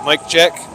Mic check.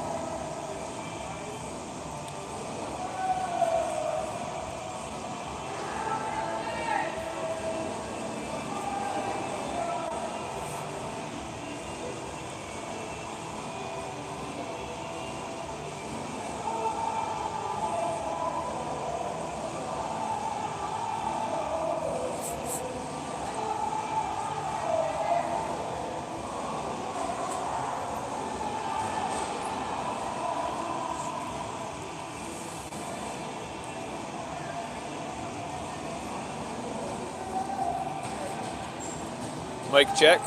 Mic check.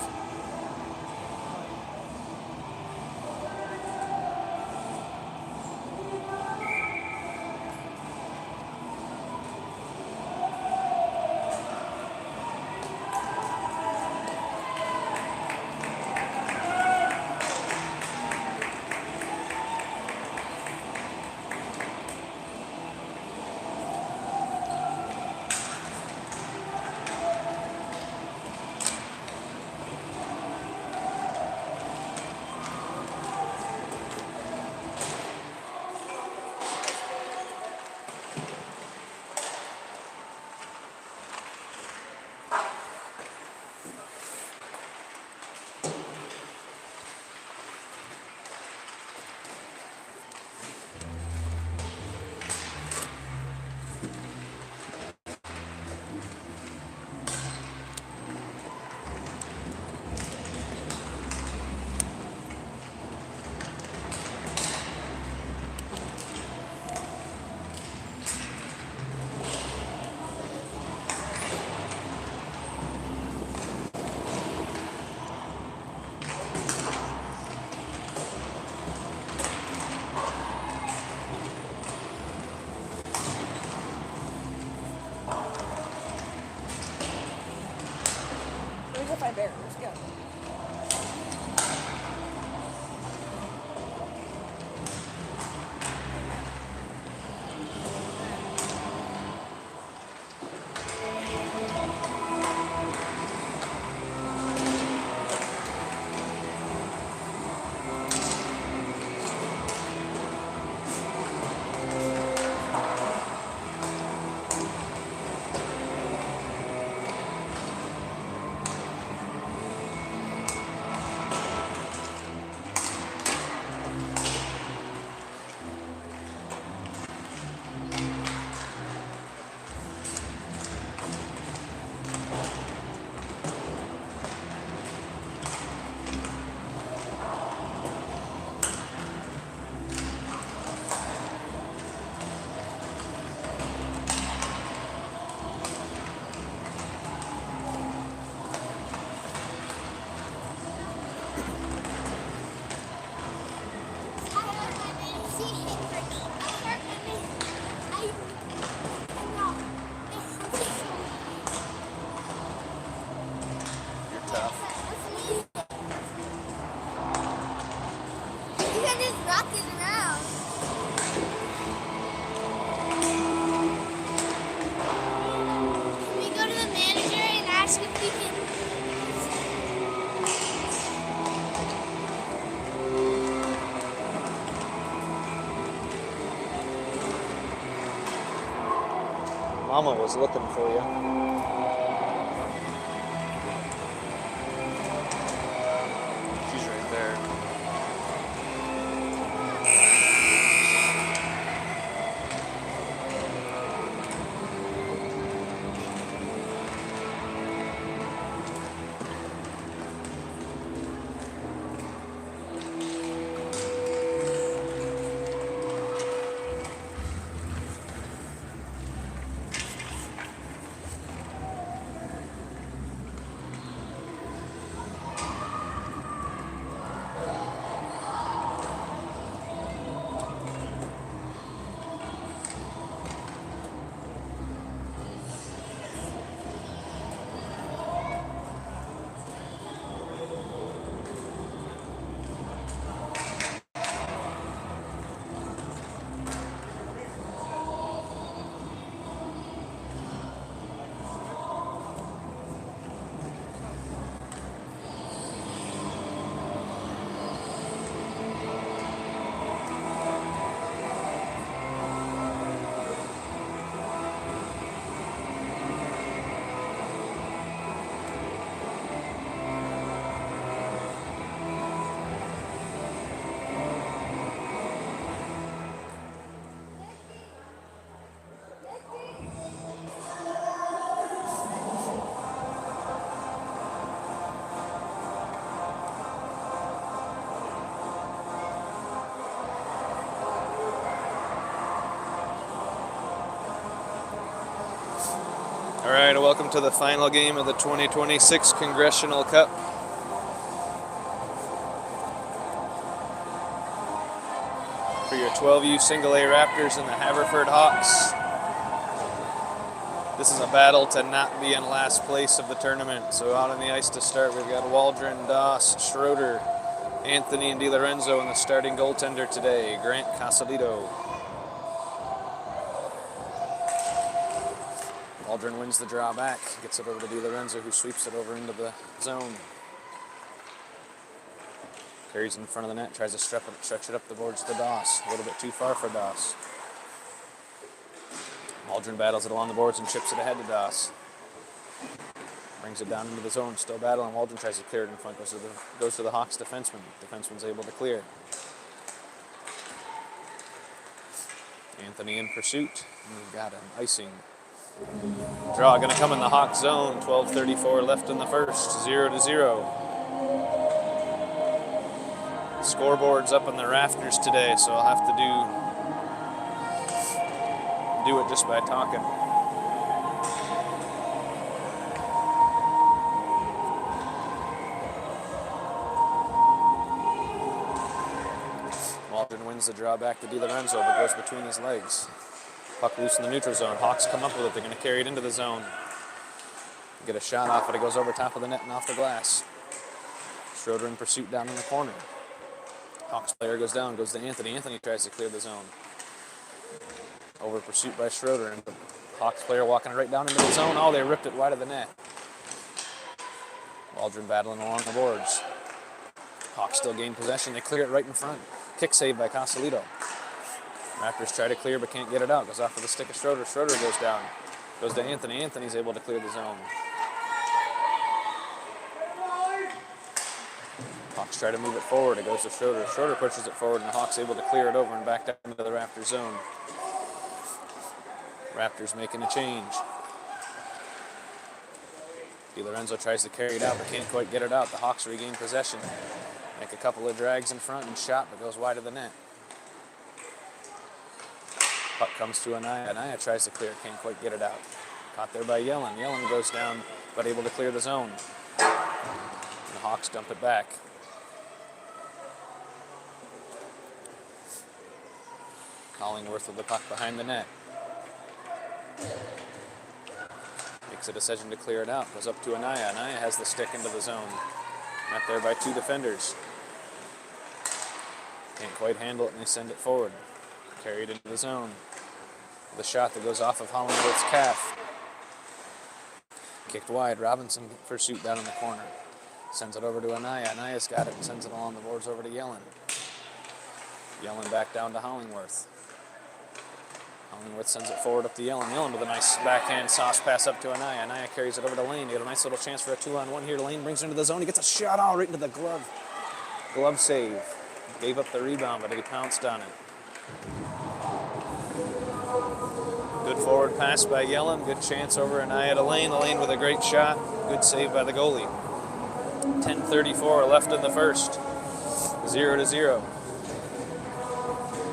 Bear. Let's go. Mama was looking for you. She's right there. All right, welcome to the final game of the 2026 Congressional Cup. For your 12U Single A Raptors and the Haveford Hawks. This is a battle to not be in last place of the tournament. So out on the ice to start, we've got Waldron, Doss, Schroeder, Anthony, and DiLorenzo, and the starting goaltender today, Grant Casalito. Waldron wins the draw back, gets it over to DiLorenzo, who sweeps it over into the zone. Carries in front of the net, tries to stretch it up the boards to Doss. A little bit too far for Doss. Waldron battles it along the boards and chips it ahead to Doss. Brings it down into the zone, still battling. Waldron tries to clear it in front, goes to the Hawks defenseman. Defenseman's able to clear. Anthony in pursuit, and we've got an icing. Draw going to come in the Hawks zone. 12:34 left in the first, 0-0. Scoreboard's up in the rafters today, so I'll have to do it just by talking. Waldron wins the draw back to DiLorenzo, but goes between his legs. Puck loose in the neutral zone. Hawks come up with it. They're going to carry it into the zone. Get a shot off it. It goes over top of the net and off the glass. Schroeder in pursuit down in the corner. Hawks player goes down, goes to Anthony. Anthony tries to clear the zone. Over pursuit by Schroeder, and the Hawks player walking right down into the zone. Oh, they ripped it wide of the net. Waldron battling along the boards. Hawks still gain possession. They clear it right in front. Kick save by Casalito. Raptors try to clear but can't get it out. Goes off of the stick of Schroeder. Schroeder goes down. Goes to Anthony. Anthony's able to clear the zone. Hawks try to move it forward. It goes to Schroeder. Schroeder pushes it forward, and the Hawks able to clear it over and back down into the Raptors zone. Raptors making a change. DiLorenzo tries to carry it out but can't quite get it out. The Hawks regain possession. Make a couple of drags in front and shot, but goes wide of the net. Puck comes to Anaya. Anaya tries to clear, can't quite get it out. Caught there by Yellen. Yellen goes down, but able to clear the zone. And the Hawks dump it back. Hollingworth with the puck behind the net. Makes a decision to clear it out. Goes up to Anaya. Anaya has the stick into the zone. Met there by two defenders. Can't quite handle it, and they send it forward. Carried into the zone. The shot that goes off of Hollingworth's calf. Kicked wide. Robinson pursuit down in the corner. Sends it over to Anaya. Anaya's got it and sends it along the boards over to Yellen. Yellen back down to Hollingworth. Hollingworth sends it forward up to Yellen. Yellen with a nice backhand sauce pass up to Anaya. Anaya carries it over to Lane. You get a nice little chance for a 2-on-1 here. Lane brings it into the zone. He gets a shot all right into the glove. Glove save. Gave up the rebound, but he pounced on it. Good forward pass by Yellen. Good chance over Anaya to Lane. Lane with a great shot. Good save by the goalie. 10:34 left in the first. 0-0.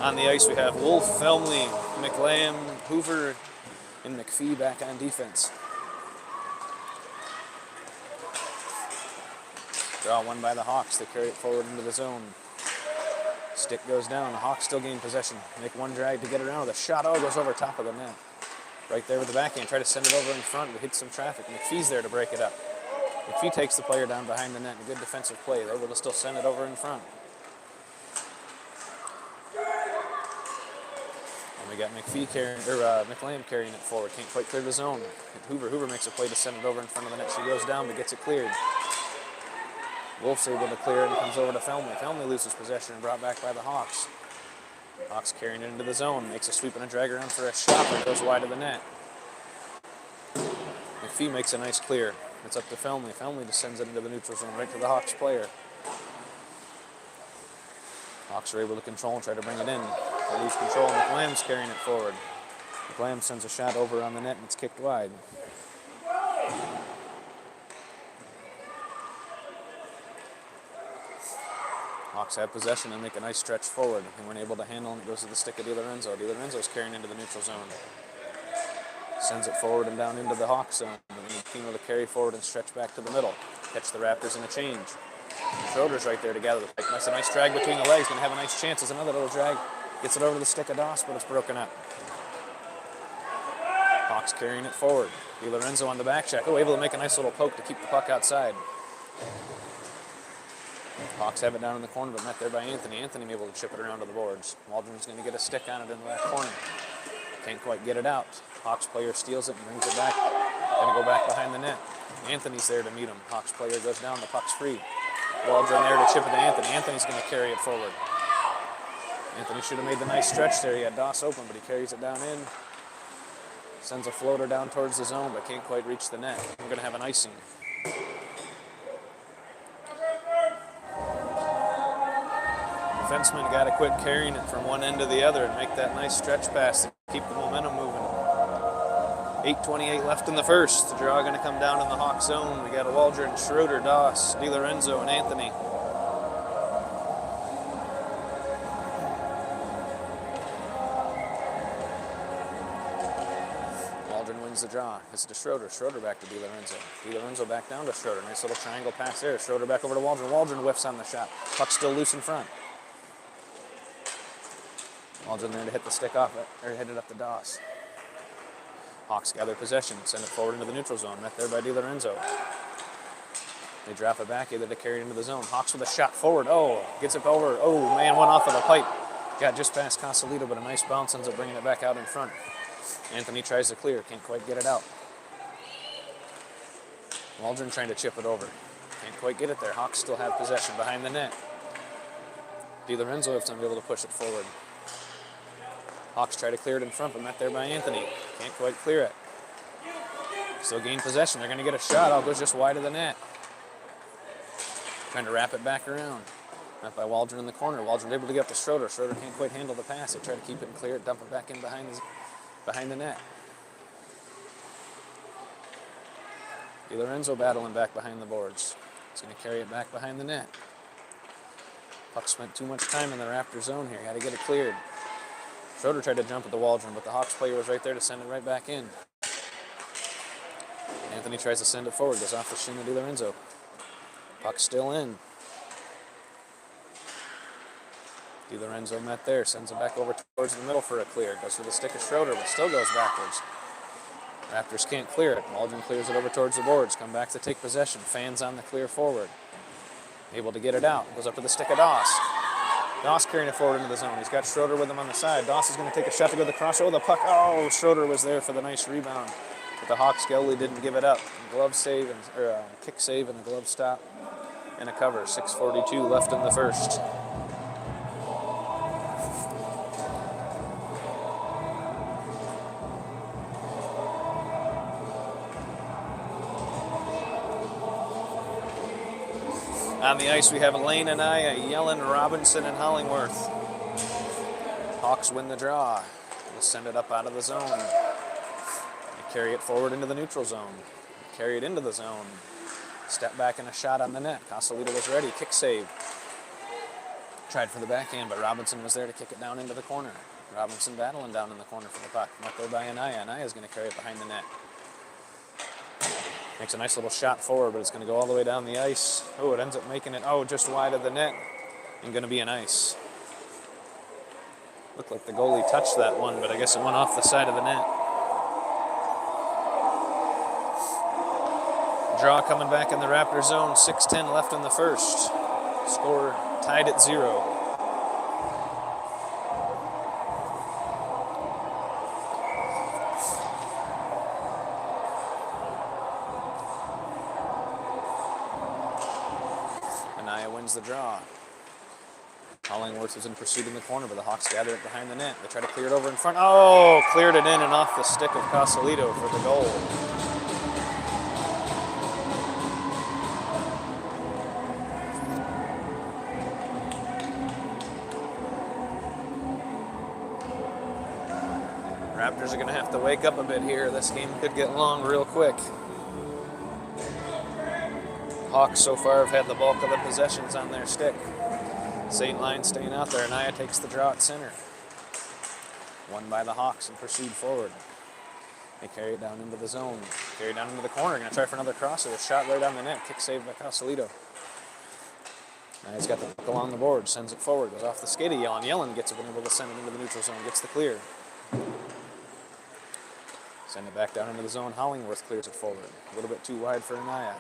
On the ice we have Wolf, Felmley, McLam, Hoover, and McPhee back on defense. Draw one by the Hawks. They carry it forward into the zone. Stick goes down. The Hawks still gain possession. Make one drag to get it around. The shot goes over top of the net. Right there with the backhand. Try to send it over in front, but hit some traffic. McPhee's there to break it up. McPhee takes the player down behind the net. A good defensive play. They're able to still send it over in front. And we got McPhee carrying, McLam carrying it forward. Can't quite clear the zone. Hoover makes a play to send it over in front of the net. She goes down, but gets it cleared. Wolf's able to clear it and comes over to Felmley. Felmley loses possession and brought back by the Hawks. Hawks carrying it into the zone. Makes a sweep and a drag around for a shot, but goes wide of the net. McPhee makes a nice clear. It's up to Felmley. Felmley just sends it into the neutral zone right to the Hawks player. Hawks are able to control and try to bring it in. They lose control. McLam's carrying it forward. McLam sends a shot over on the net and it's kicked wide. Hawks have possession and make a nice stretch forward. They weren't able to handle, and it goes to the stick of DiLorenzo. DiLorenzo's carrying into the neutral zone. Sends it forward and down into the Hawks zone. Kino to carry forward and stretch back to the middle. Catch the Raptors in a change. Schroeder's right there to gather the pick. That's a nice drag between the legs. Going to have a nice chance. There's another little drag. Gets it over to the stick of Doss, but it's broken up. Hawks carrying it forward. DiLorenzo on the back check. Oh, able to make a nice little poke to keep the puck outside. Hawks have it down in the corner, but met there by Anthony. Anthony able to chip it around to the boards. Waldron's going to get a stick on it in the back corner. Can't quite get it out. Hawks player steals it and brings it back. Going to go back behind the net. Anthony's there to meet him. Hawks player goes down. The puck's free. Waldron there to chip it to Anthony. Anthony's going to carry it forward. Anthony should have made the nice stretch there. He had Doss open, but he carries it down in. Sends a floater down towards the zone, but can't quite reach the net. We're going to have an icing. Defenseman got to quit carrying it from one end to the other and make that nice stretch pass to keep the momentum moving. 8:28 left in the first. The draw going to come down in the Hawk zone. We got a Waldron, Schroeder, Doss, DiLorenzo, and Anthony. Waldron wins the draw. It's to Schroeder. Schroeder back to DiLorenzo. DiLorenzo back down to Schroeder. Nice little triangle pass there. Schroeder back over to Waldron. Waldron whiffs on the shot. Puck still loose in front. Waldron there to hit the stick off it, or hit it up to Doss. Hawks gather possession, send it forward into the neutral zone, met there by DiLorenzo. They drop it back, either to carry it into the zone. Hawks with a shot forward. Oh, gets it over. Oh, man, went off of the pipe. Got just past Casalito, but a nice bounce ends up bringing it back out in front. Anthony tries to clear, can't quite get it out. Waldron trying to chip it over. Can't quite get it there. Hawks still have possession behind the net. DiLorenzo is unable to push it forward. Hawks try to clear it in front, but met there by Anthony. Can't quite clear it. Still gain possession. They're going to get a shot. All goes just wide of the net. Trying to wrap it back around. Met by Waldron in the corner. Waldron able to get up to Schroeder. Schroeder can't quite handle the pass. They try to keep it and clear it, dump it back in behind the net. DiLorenzo battling back behind the boards. He's going to carry it back behind the net. Puck spent too much time in the Raptor zone here. Got to get it cleared. Schroeder tried to jump at the Waldron, but the Hawks player was right there to send it right back in. Anthony tries to send it forward, goes off the shin of DiLorenzo. Puck still in. DiLorenzo met there, sends it back over towards the middle for a clear. Goes for the stick of Schroeder, but still goes backwards. Raptors can't clear it. Waldron clears it over towards the boards. Come back to take possession. Fans on the clear forward. Able to get it out. Goes up to the stick of Doss. Doss carrying it forward into the zone. He's got Schroeder with him on the side. Doss is going to take a shot to go to the cross. Oh, the puck. Oh, Schroeder was there for the nice rebound. But the Hawks goalie didn't give it up. Glove save, kick save and the glove stop and a cover. 6:42 left in the first. On the ice, we have Lane and Yellen, Robinson, and Hollingworth. Hawks win the draw. They'll send it up out of the zone. They carry it forward into the neutral zone. They carry it into the zone. Step back and a shot on the net. Casalito was ready. Kick save. Tried for the backhand, but Robinson was there to kick it down into the corner. Robinson battling down in the corner for the puck. Not there by Anaya. Anaya's going to carry it behind the net. Makes a nice little shot forward, but it's going to go all the way down the ice. Oh, it ends up making it, just wide of the net and going to be an ice. Looked like the goalie touched that one, but I guess it went off the side of the net. Draw coming back in the Raptor zone. 6:10 left in the first. Score tied at 0. The draw. Hollingworth was in pursuit in the corner, but the Hawks gather it behind the net. They try to clear it over in front. Oh, cleared it in and off the stick of Casalito for the goal. Raptors are going to have to wake up a bit here. This game could get long real quick. Hawks so far have had the bulk of the possessions on their stick. St. Line staying out there. Anaya takes the draw at center. Won by the Hawks and pursued forward. They carry it down into the zone. Carry it down into the corner. Going to try for another crosser. A shot right down the net. Kick saved by Casalito. Now he's got the puck along the board. Sends it forward. Goes off the skate of Yellen. Yellen gets it, been able to send it into the neutral zone. Gets the clear. Send it back down into the zone. Hollingworth clears it forward. A little bit too wide for Anaya.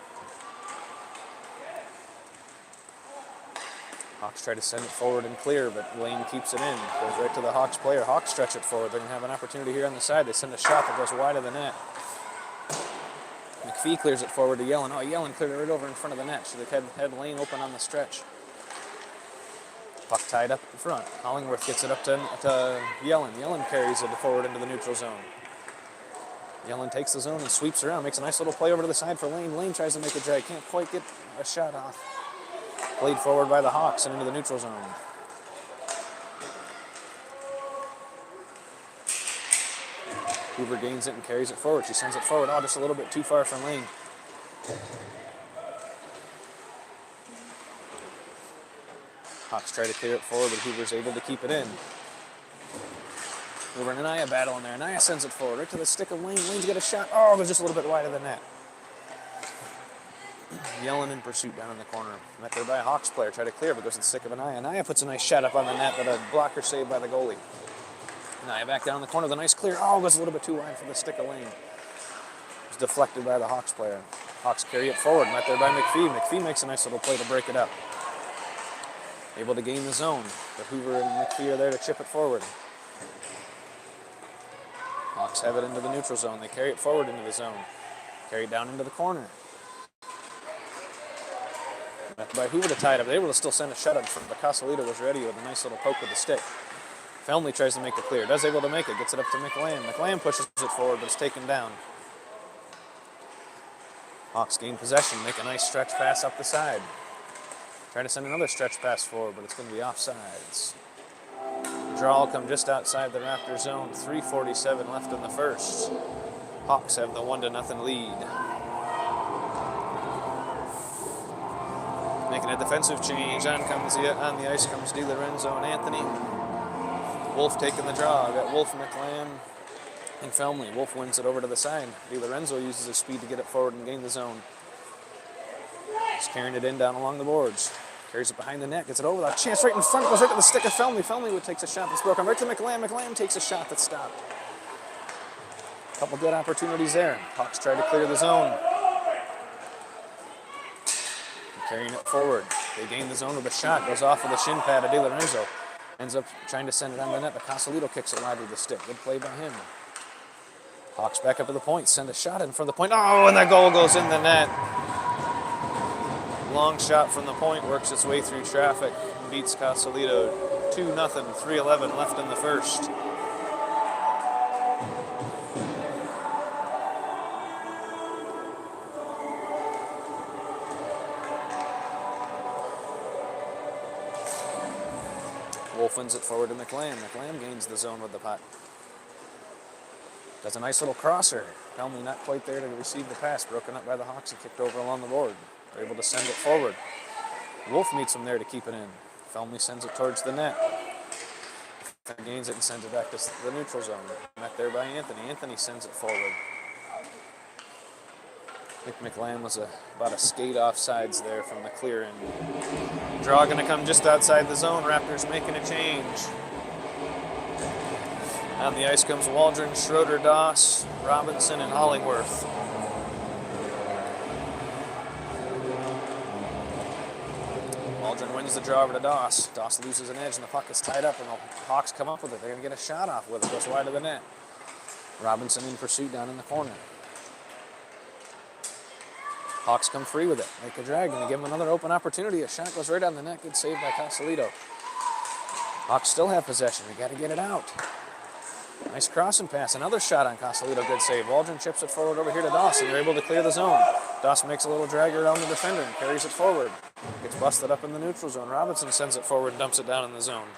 Hawks try to send it forward and clear, but Lane keeps it in. Goes right to the Hawks player. Hawks stretch it forward. They're going to have an opportunity here on the side. They send a shot that goes wide of the net. McPhee clears it forward to Yellen. Oh, Yellen cleared it right over in front of the net. Should have had Lane open on the stretch. Puck tied up in front. Hollingworth gets it up to Yellen. Yellen carries it forward into the neutral zone. Yellen takes the zone and sweeps around. Makes a nice little play over to the side for Lane. Lane tries to make a drag. Can't quite get a shot off. Played forward by the Hawks and into the neutral zone. Hoover gains it and carries it forward. She sends it forward. Oh, just a little bit too far from Lane. Hawks try to clear it forward, but Hoover's able to keep it in. Hoover and Anaya battle in there. Anaya sends it forward right to the stick of Lane. Lane's got a shot. Oh, it was just a little bit wide of the net. Yellen in pursuit down in the corner. Met there by a Hawks player. Try to clear, but goes to the stick of Anaya. Anaya puts a nice shot up on the net, but a blocker saved by the goalie. Anaya back down in the corner with a nice clear. Oh, it was a little bit too wide for the stick of Lane. It was deflected by the Hawks player. Hawks carry it forward. Met there by McPhee. McPhee makes a nice little play to break it up. Able to gain the zone, but Hoover and McPhee are there to chip it forward. Hawks have it into the neutral zone. They carry it forward into the zone. Carry it down into the corner. By Hoover to tie it up. They were able to still send a shot up front, but Casalito was ready with a nice little poke with the stick. Felmley tries to make the clear. Does able to make it. Gets it up to McLam. McLam pushes it forward, but it's taken down. Hawks gain possession. Make a nice stretch pass up the side. Trying to send another stretch pass forward, but it's going to be offsides. Draw will come just outside the Raptor zone. 3:47 left in the first. Hawks have the 1-0 lead. Making a defensive change. On the ice comes DiLorenzo and Anthony. Wolf taking the draw. Got Wolf, McLam, and Felmley. Wolf wins it over to the side. DiLorenzo uses his speed to get it forward and gain the zone. He's carrying it in down along the boards. Carries it behind the net. Gets it over. A chance right in front. Goes right to the stick of Felmley. Felmley takes a shot that's broken. Right to McLam. McLam takes a shot that's stopped. A couple good opportunities there. Hawks try to clear the zone. Carrying it forward. They gain the zone with a shot. Goes off with a shin pad of DiLorenzo. Ends up trying to send it on the net, but Casalito kicks it wide with the stick. Good play by him. Hawks back up to the point. Send a shot in from the point. Oh, and that goal goes in the net. Long shot from the point. Works its way through traffic. Beats Casalito. 2-0. 3:11 left in the first. Wolf wins it forward to McLam. McLam gains the zone with the puck. Does a nice little crosser. Felmley not quite there to receive the pass. Broken up by the Hawks and kicked over along the board. They're able to send it forward. Wolf meets him there to keep it in. Felmley sends it towards the net. Gains it and sends it back to the neutral zone. Met there by Anthony. Anthony sends it forward. I think McLam was about a skate offsides there from the clear end. Draw going to come just outside the zone. Raptors making a change. On the ice comes Waldron, Schroeder, Doss, Robinson, and Hollingworth. Waldron wins the draw over to Doss. Doss loses an edge and the puck is tied up and the Hawks come up with it. They're going to get a shot off with it. Goes wide of the net. Robinson in pursuit down in the corner. Hawks come free with it. Make a drag and they give him another open opportunity. A shot goes right on the net. Good save by Casalito. Hawks still have possession. They got to get it out. Nice crossing pass. Another shot on Casalito. Good save. Waldron chips it forward over here to Doss and they're able to clear the zone. Doss makes a little drag around the defender and carries it forward. Gets busted up in the neutral zone. Robinson sends it forward and dumps it down in the zone.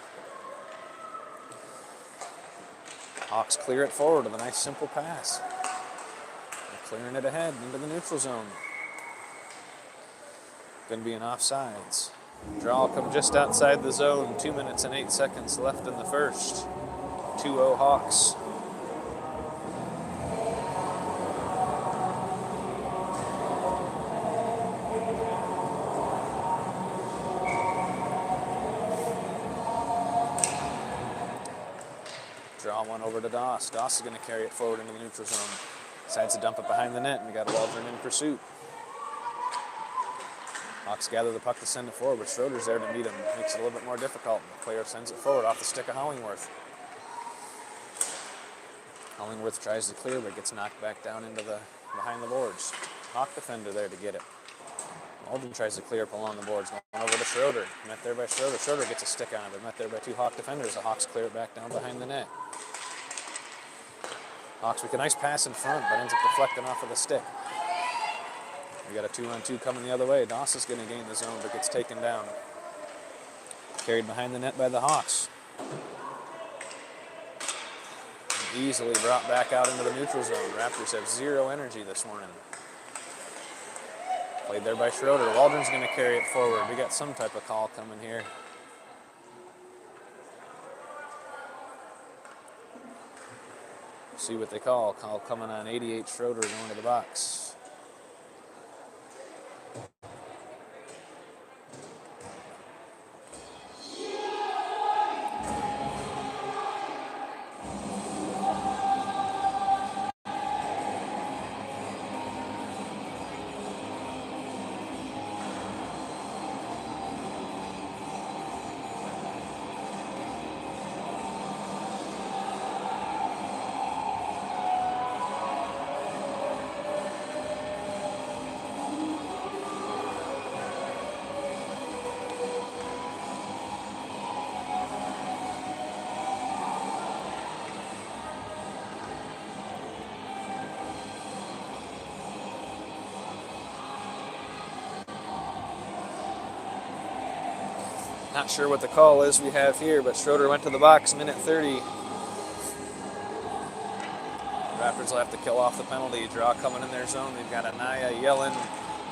Hawks clear it forward with a nice simple pass. They're clearing it ahead into the neutral zone. Going to be an offsides. Draw will come just outside the zone. 2 minutes and 8 seconds left in the first. 2-0 Hawks. draw one over to Doss. Doss is going to carry it forward into the neutral zone. Decides to dump it behind the net, and we got Waldron in pursuit. Hawks gather the puck to send it forward, but Schroeder's there to meet him. Makes it a little bit more difficult. The player sends it forward off the stick of Hollingworth. Hollingworth tries to clear, but gets knocked back down into the behind the boards. Hawk defender there to get it. Waldron tries to clear up along the boards. Going over to Schroeder. Met there by Schroeder. Schroeder gets a stick on it, but met there by two Hawk defenders. The Hawks clear it back down behind the net. Hawks with a nice pass in front, but ends up deflecting off of the stick. We got a 2-on-2 coming the other way. Doss is going to gain the zone, but gets taken down. Carried behind the net by the Hawks. And easily brought back out into the neutral zone. Raptors have zero energy this morning. Played there by Schroeder. Waldron's going to carry it forward. We got some type of call coming here. See what they call. Call coming on 88 Schroeder going to the box. Not sure what the call is we have here, but Schroeder went to the box, minute 30. Raptors will have to kill off the penalty. Draw coming in their zone. They've got Anaya, Yellen,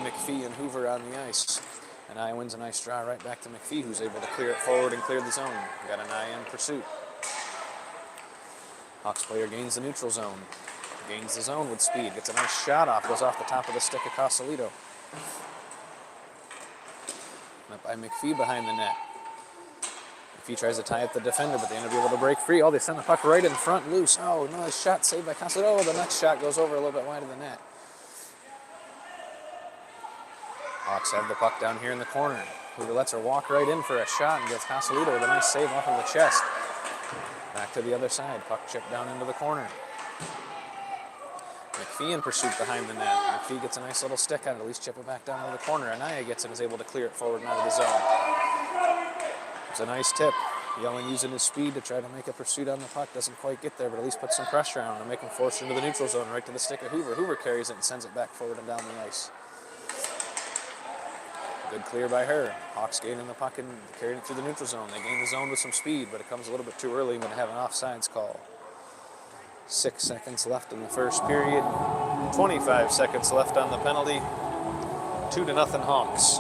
McPhee, and Hoover on the ice. Anaya wins a nice draw right back to McPhee, who's able to clear it forward and clear the zone. We've got Anaya in pursuit. Hawks player gains the neutral zone. Gains the zone with speed. Gets a nice shot off. Goes off the top of the stick of Casalito. Up by McPhee behind the net. McPhee tries to tie up the defender, but they end up able to break free. Oh, they send the puck right in front, loose. Oh, nice shot saved by Casalito. Oh, the next shot goes over a little bit wide of the net. Hawks have the puck down here in the corner. Hoover lets her walk right in for a shot and gets Casalito with a nice save off of the chest. Back to the other side. Puck chipped down into the corner. McPhee in pursuit behind the net. McPhee gets a nice little stick on it, at least chip it back down into the corner. Anaya gets it and is able to clear it forward and out of the zone. It's a nice tip. Yellen using his speed to try to make a pursuit on the puck. Doesn't quite get there, but at least put some pressure on him to make him force into the neutral zone right to the stick of Hoover. Hoover carries it and sends it back forward and down the ice. Good clear by her. Hawks gaining the puck and carrying it through the neutral zone. They gain the zone with some speed, but it comes a little bit too early. Going to have an offsides call. 6 seconds left in the first period. 25 seconds left on the penalty. 2-0 Hawks.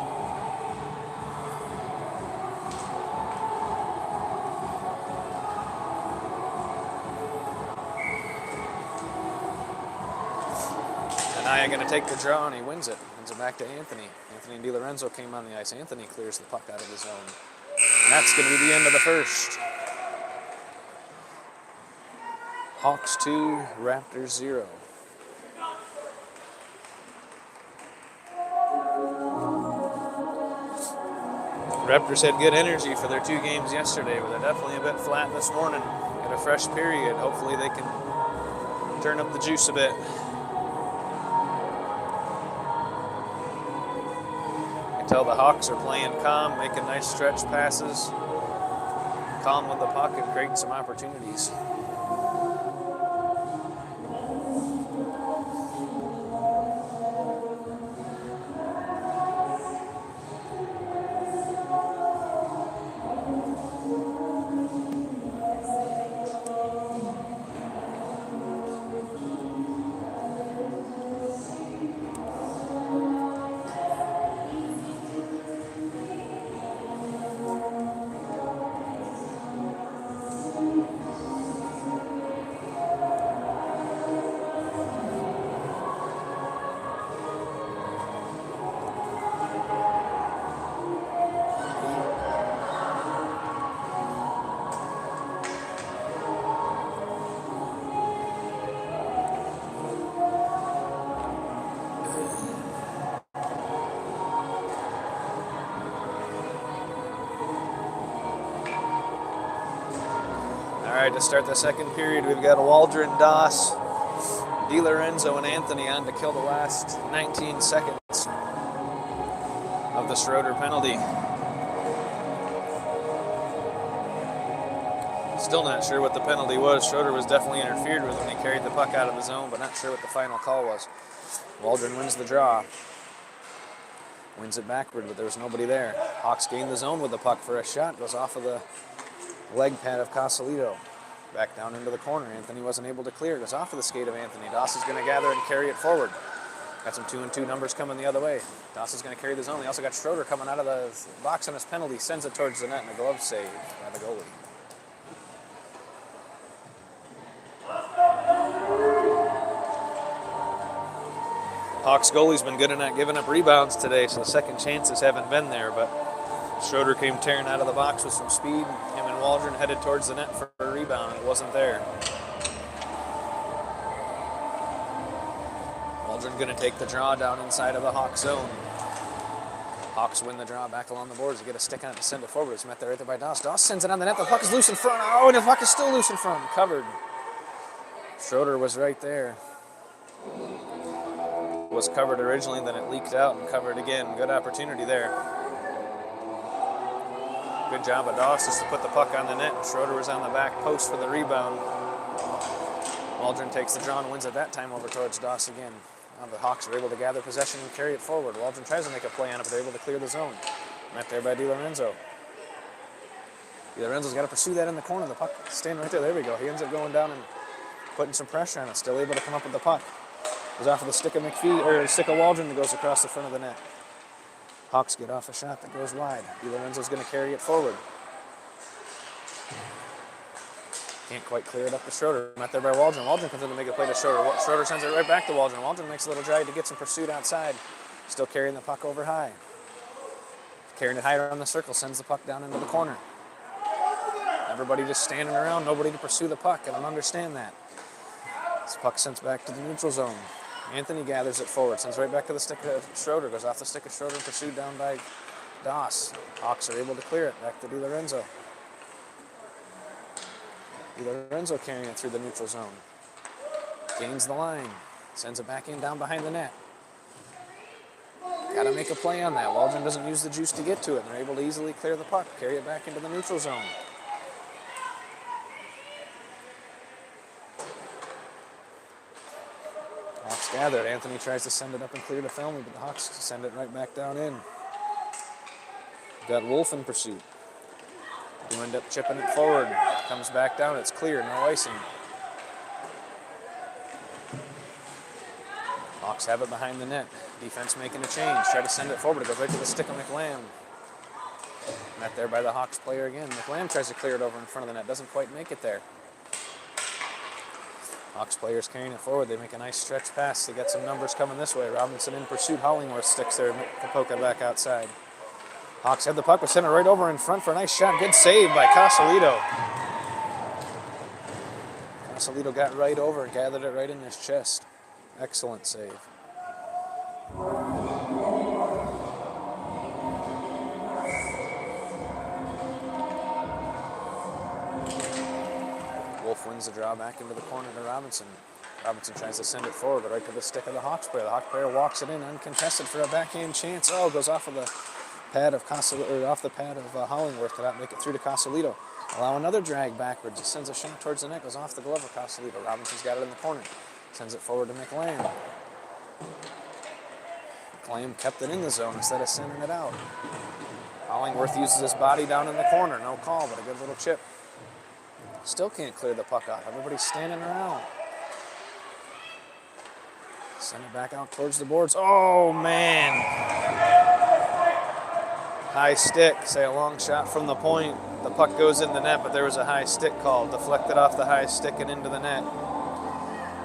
Anaya going to take the draw, and he wins it. Wins it back to Anthony. Anthony DiLorenzo came on the ice. Anthony clears the puck out of the zone. And that's going to be the end of the first. Hawks 2, Raptors 0. Raptors had good energy for their 2 games yesterday, but they're definitely a bit flat this morning. Get a fresh period. Hopefully they can turn up the juice a bit. You can tell the Hawks are playing calm, making nice stretch passes, calm with the puck and creating some opportunities. to start the second period. We've got Waldron, Doss, DiLorenzo, and Anthony on to kill the last 19 seconds of the Schroeder penalty. Still not sure what the penalty was. Schroeder was definitely interfered with when he carried the puck out of the zone, but not sure what the final call was. Waldron wins the draw. Wins it backward, but there was nobody there. Hawks gain the zone with the puck for a shot. Goes off of the leg pad of Casalito. Back down into the corner. Anthony wasn't able to clear. Goes off of the skate of Anthony. Doss is going to gather and carry it forward. Got some 2-and-2 numbers coming the other way. Doss is going to carry the zone. He also got Schroeder coming out of the box on his penalty. Sends it towards the net and a glove save by the goalie. Hawks goalie's been good at not giving up rebounds today, so the second chances haven't been there, but Schroeder came tearing out of the box with some speed. Him and Waldron headed towards the net for a rebound. It wasn't there. Waldron going to take the draw down inside of the Hawks zone. Hawks win the draw back along the boards. They get a stick on it to send it forward. It's met there right there by Doss. Doss sends it on the net. The puck is loose in front. Oh, and the puck is still loose in front. Covered. Schroeder was right there. Was covered originally, then it leaked out and covered again. Good opportunity there. Good job of Doss just to put the puck on the net. Schroeder was on the back post for the rebound. Waldron takes the draw and wins it that time over towards Doss again. Now the Hawks are able to gather possession and carry it forward. Waldron tries to make a play on it, but they're able to clear the zone. Met there by DiLorenzo. DiLorenzo's got to pursue that in the corner. The puck staying right there. There we go. He ends up going down and putting some pressure on it. Still able to come up with the puck. Goes off of the stick of McPhee, or the stick of Waldron that goes across the front of the net. Hawks get off a shot that goes wide. DiLorenzo's going to carry it forward. Can't quite clear it up to Schroeder. Met there by Waldron. Waldron comes in to make a play to Schroeder. Schroeder sends it right back to Waldron. Waldron makes a little drive to get some pursuit outside. Still carrying the puck over high. Carrying it higher on the circle, sends the puck down into the corner. Everybody just standing around, nobody to pursue the puck. I don't understand that. This puck sent back to the neutral zone. Anthony gathers it forward, sends right back to the stick of Schroeder. Goes off the stick of Schroeder, pursued down by Doss. Hawks are able to clear it back to DiLorenzo. DiLorenzo carrying it through the neutral zone. Gains the line. Sends it back in down behind the net. Got to make a play on that. Waldron doesn't use the juice to get to it. They're able to easily clear the puck, carry it back into the neutral zone. Hawks gathered. Anthony tries to send it up and clear to Felmy, but the Hawks send it right back down in. Got Wolf in pursuit. You end up chipping it forward. Comes back down. It's clear. No icing. Hawks have it behind the net. Defense making a change. Try to send it forward. It goes right to the stick of McLam. Met there by the Hawks player again. McLam tries to clear it over in front of the net. Doesn't quite make it there. Hawks players carrying it forward. They make a nice stretch pass. They get some numbers coming this way. Robinson in pursuit. Hollingworth sticks there. Kapoka back outside. Hawks have the puck. We're sending it right over in front for a nice shot. Good save by Casalito. Casalito got right over and gathered it right in his chest. Excellent save. Wolf wins the draw back into the corner to Robinson. Robinson tries to send it forward, but right to the stick of the Hawks player. The Hawks player walks it in uncontested for a backhand chance. Oh, goes off of the pad of Hollingworth. Cannot make it through to Casalito. Allow another drag backwards. He sends a shot towards the net. Goes off the glove of Casalito. Robinson's got it in the corner. Sends it forward to McLam. McLam kept it in the zone instead of sending it out. Hollingworth uses his body down in the corner. No call, but a good little chip. Still can't clear the puck out. Everybody's standing around. Send it back out towards the boards. Oh, man. High stick. Say a long shot from the point. The puck goes in the net, but there was a high stick called. Deflected off the high stick and into the net.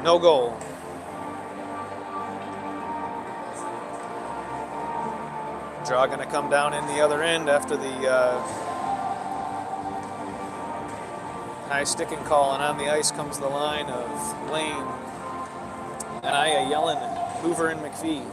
No goal. Draw going to come down in the other end after the high sticking call, and on the ice comes the line of Lane, Anaya, Yellen, Hoover, and McPhee.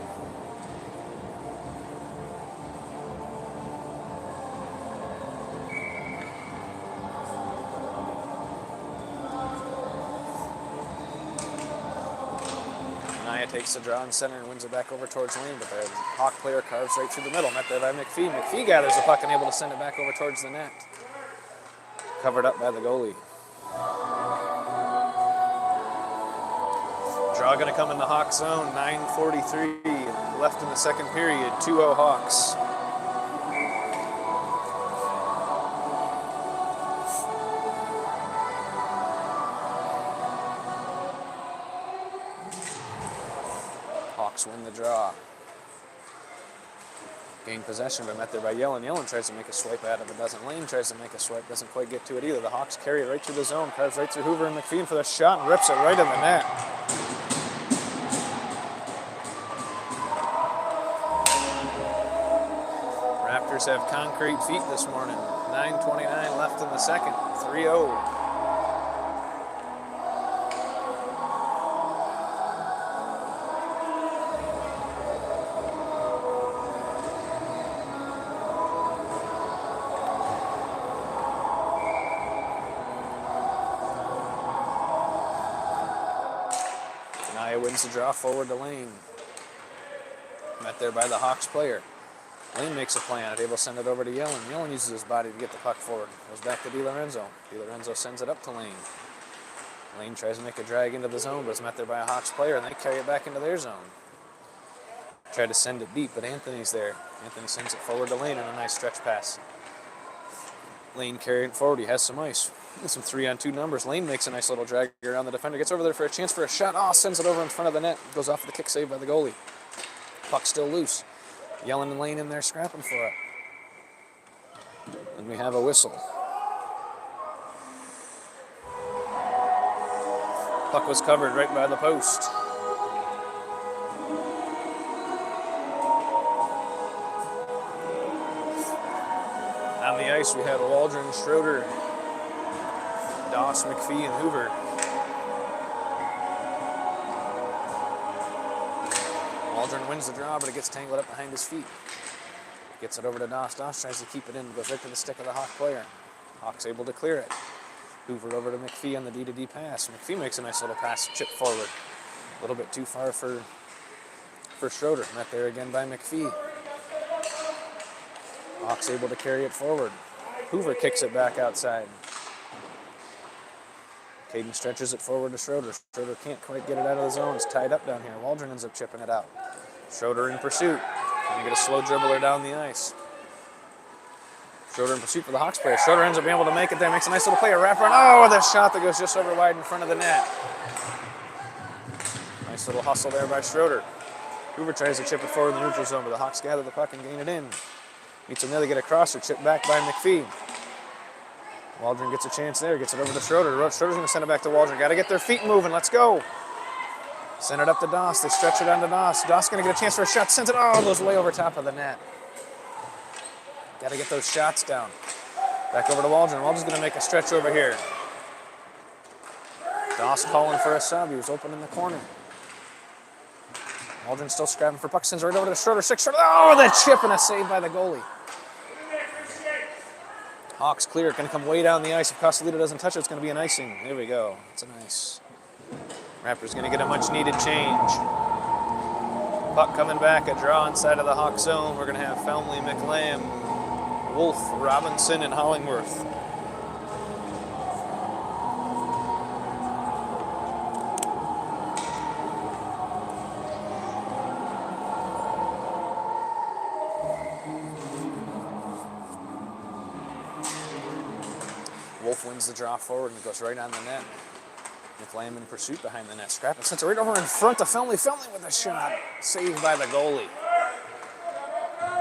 Anaya takes the draw in center and wins it back over towards Lane, but the Hawk player carves right through the middle. Met there by McPhee. McPhee gathers the puck and able to send it back over towards the net. Covered up by the goalie. Draw going to come in the Hawk zone. 9:43 left in the second period. 2-0 Hawks. Hawks win the draw. Gain possession, but met there by Yellen. Yellen tries to make a swipe at it, but doesn't. Lane tries to make a swipe, doesn't quite get to it either. The Hawks carry it right through the zone, carves right through Hoover and McPhee for the shot and rips it right in the net. Raptors have concrete feet this morning. 9:29 left in the second. 3-0. Wins the draw forward to Lane. Met there by the Hawks player. Lane makes a play on it, able to send it over to Yellen. Yellen uses his body to get the puck forward. Goes back to DiLorenzo. DiLorenzo sends it up to Lane. Lane tries to make a drag into the zone, but it's met there by a Hawks player, and they carry it back into their zone. Tried to send it deep, but Anthony's there. Anthony sends it forward to Lane on a nice stretch pass. Lane carrying it forward. He has some ice. Some 3-on-2 numbers. Lane makes a nice little drag around the defender. Gets over there for a chance for a shot. Oh, sends it over in front of the net. Goes off with the kick save by the goalie. Puck still loose. Yellen and Lane in there scrapping for it. And we have a whistle. Puck was covered right by the post. On the ice, we had Waldron, Schroeder, Doss, McPhee, and Hoover. Waldron wins the draw, but it gets tangled up behind his feet. Gets it over to Doss. Doss tries to keep it in, goes right to the stick of the Hawk player. Hawk's able to clear it. Hoover over to McPhee on the D-to-D pass. McPhee makes a nice little pass, chip forward. A little bit too far for Schroeder. Met there again by McPhee. Hawk's able to carry it forward. Hoover kicks it back outside. Caden stretches it forward to Schroeder. Schroeder can't quite get it out of the zone. It's tied up down here. Waldron ends up chipping it out. Schroeder in pursuit. Gonna get a slow dribbler down the ice. Schroeder in pursuit for the Hawks player. Schroeder ends up being able to make it there. Makes a nice little play. A wrap around. Oh, with a shot that goes just over wide in front of the net. Nice little hustle there by Schroeder. Hoover tries to chip it forward in the neutral zone, but the Hawks gather the puck and gain it in. Meets another, get a crosser, chip back by McPhee. Waldron gets a chance there, gets it over to Schroeder. Schroeder's going to send it back to Waldron. Got to get their feet moving. Let's go. Send it up to Doss. They stretch it onto Doss. Doss going to get a chance for a shot. Sends it. Oh, goes way over top of the net. Got to get those shots down. Back over to Waldron. Waldron's going to make a stretch over here. Doss calling for a sub. He was open in the corner. Waldron still scrapping for puck. Sends it right over to Schroeder. Schroeder. Oh, the chip and a save by the goalie. Hawks clear. Going to come way down the ice. If Costellito doesn't touch it, it's going to be an icing. There we go. It's an ice. Raptors going to get a much-needed change. Puck coming back. A draw inside of the Hawk zone. We're going to have Felmley, McLam, Wolf, Robinson, and Hollingworth. Wolf wins the draw forward and goes right on the net. McLam in pursuit behind the net. Scrap and sends it right over in front of Felmley. Felmley with a shot. Saved by the goalie.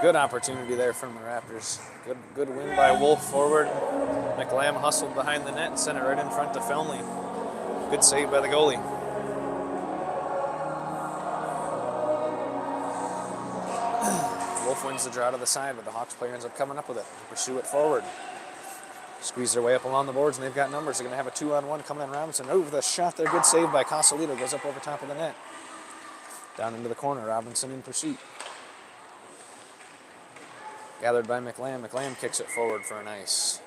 Good opportunity there from the Raptors. Good win by Wolf forward. McLam hustled behind the net and sent it right in front to Felmley. Good save by the goalie. Wolf wins the draw to the side, but the Hawks player ends up coming up with it. Pursue it forward. Squeeze their way up along the boards, and they've got numbers. They're going to have a 2-on-1 coming in. Robinson over the shot there. Good save by Costellito. Goes up over top of the net. Down into the corner. Robinson in pursuit. Gathered by McLam. McLam kicks it forward for an ice.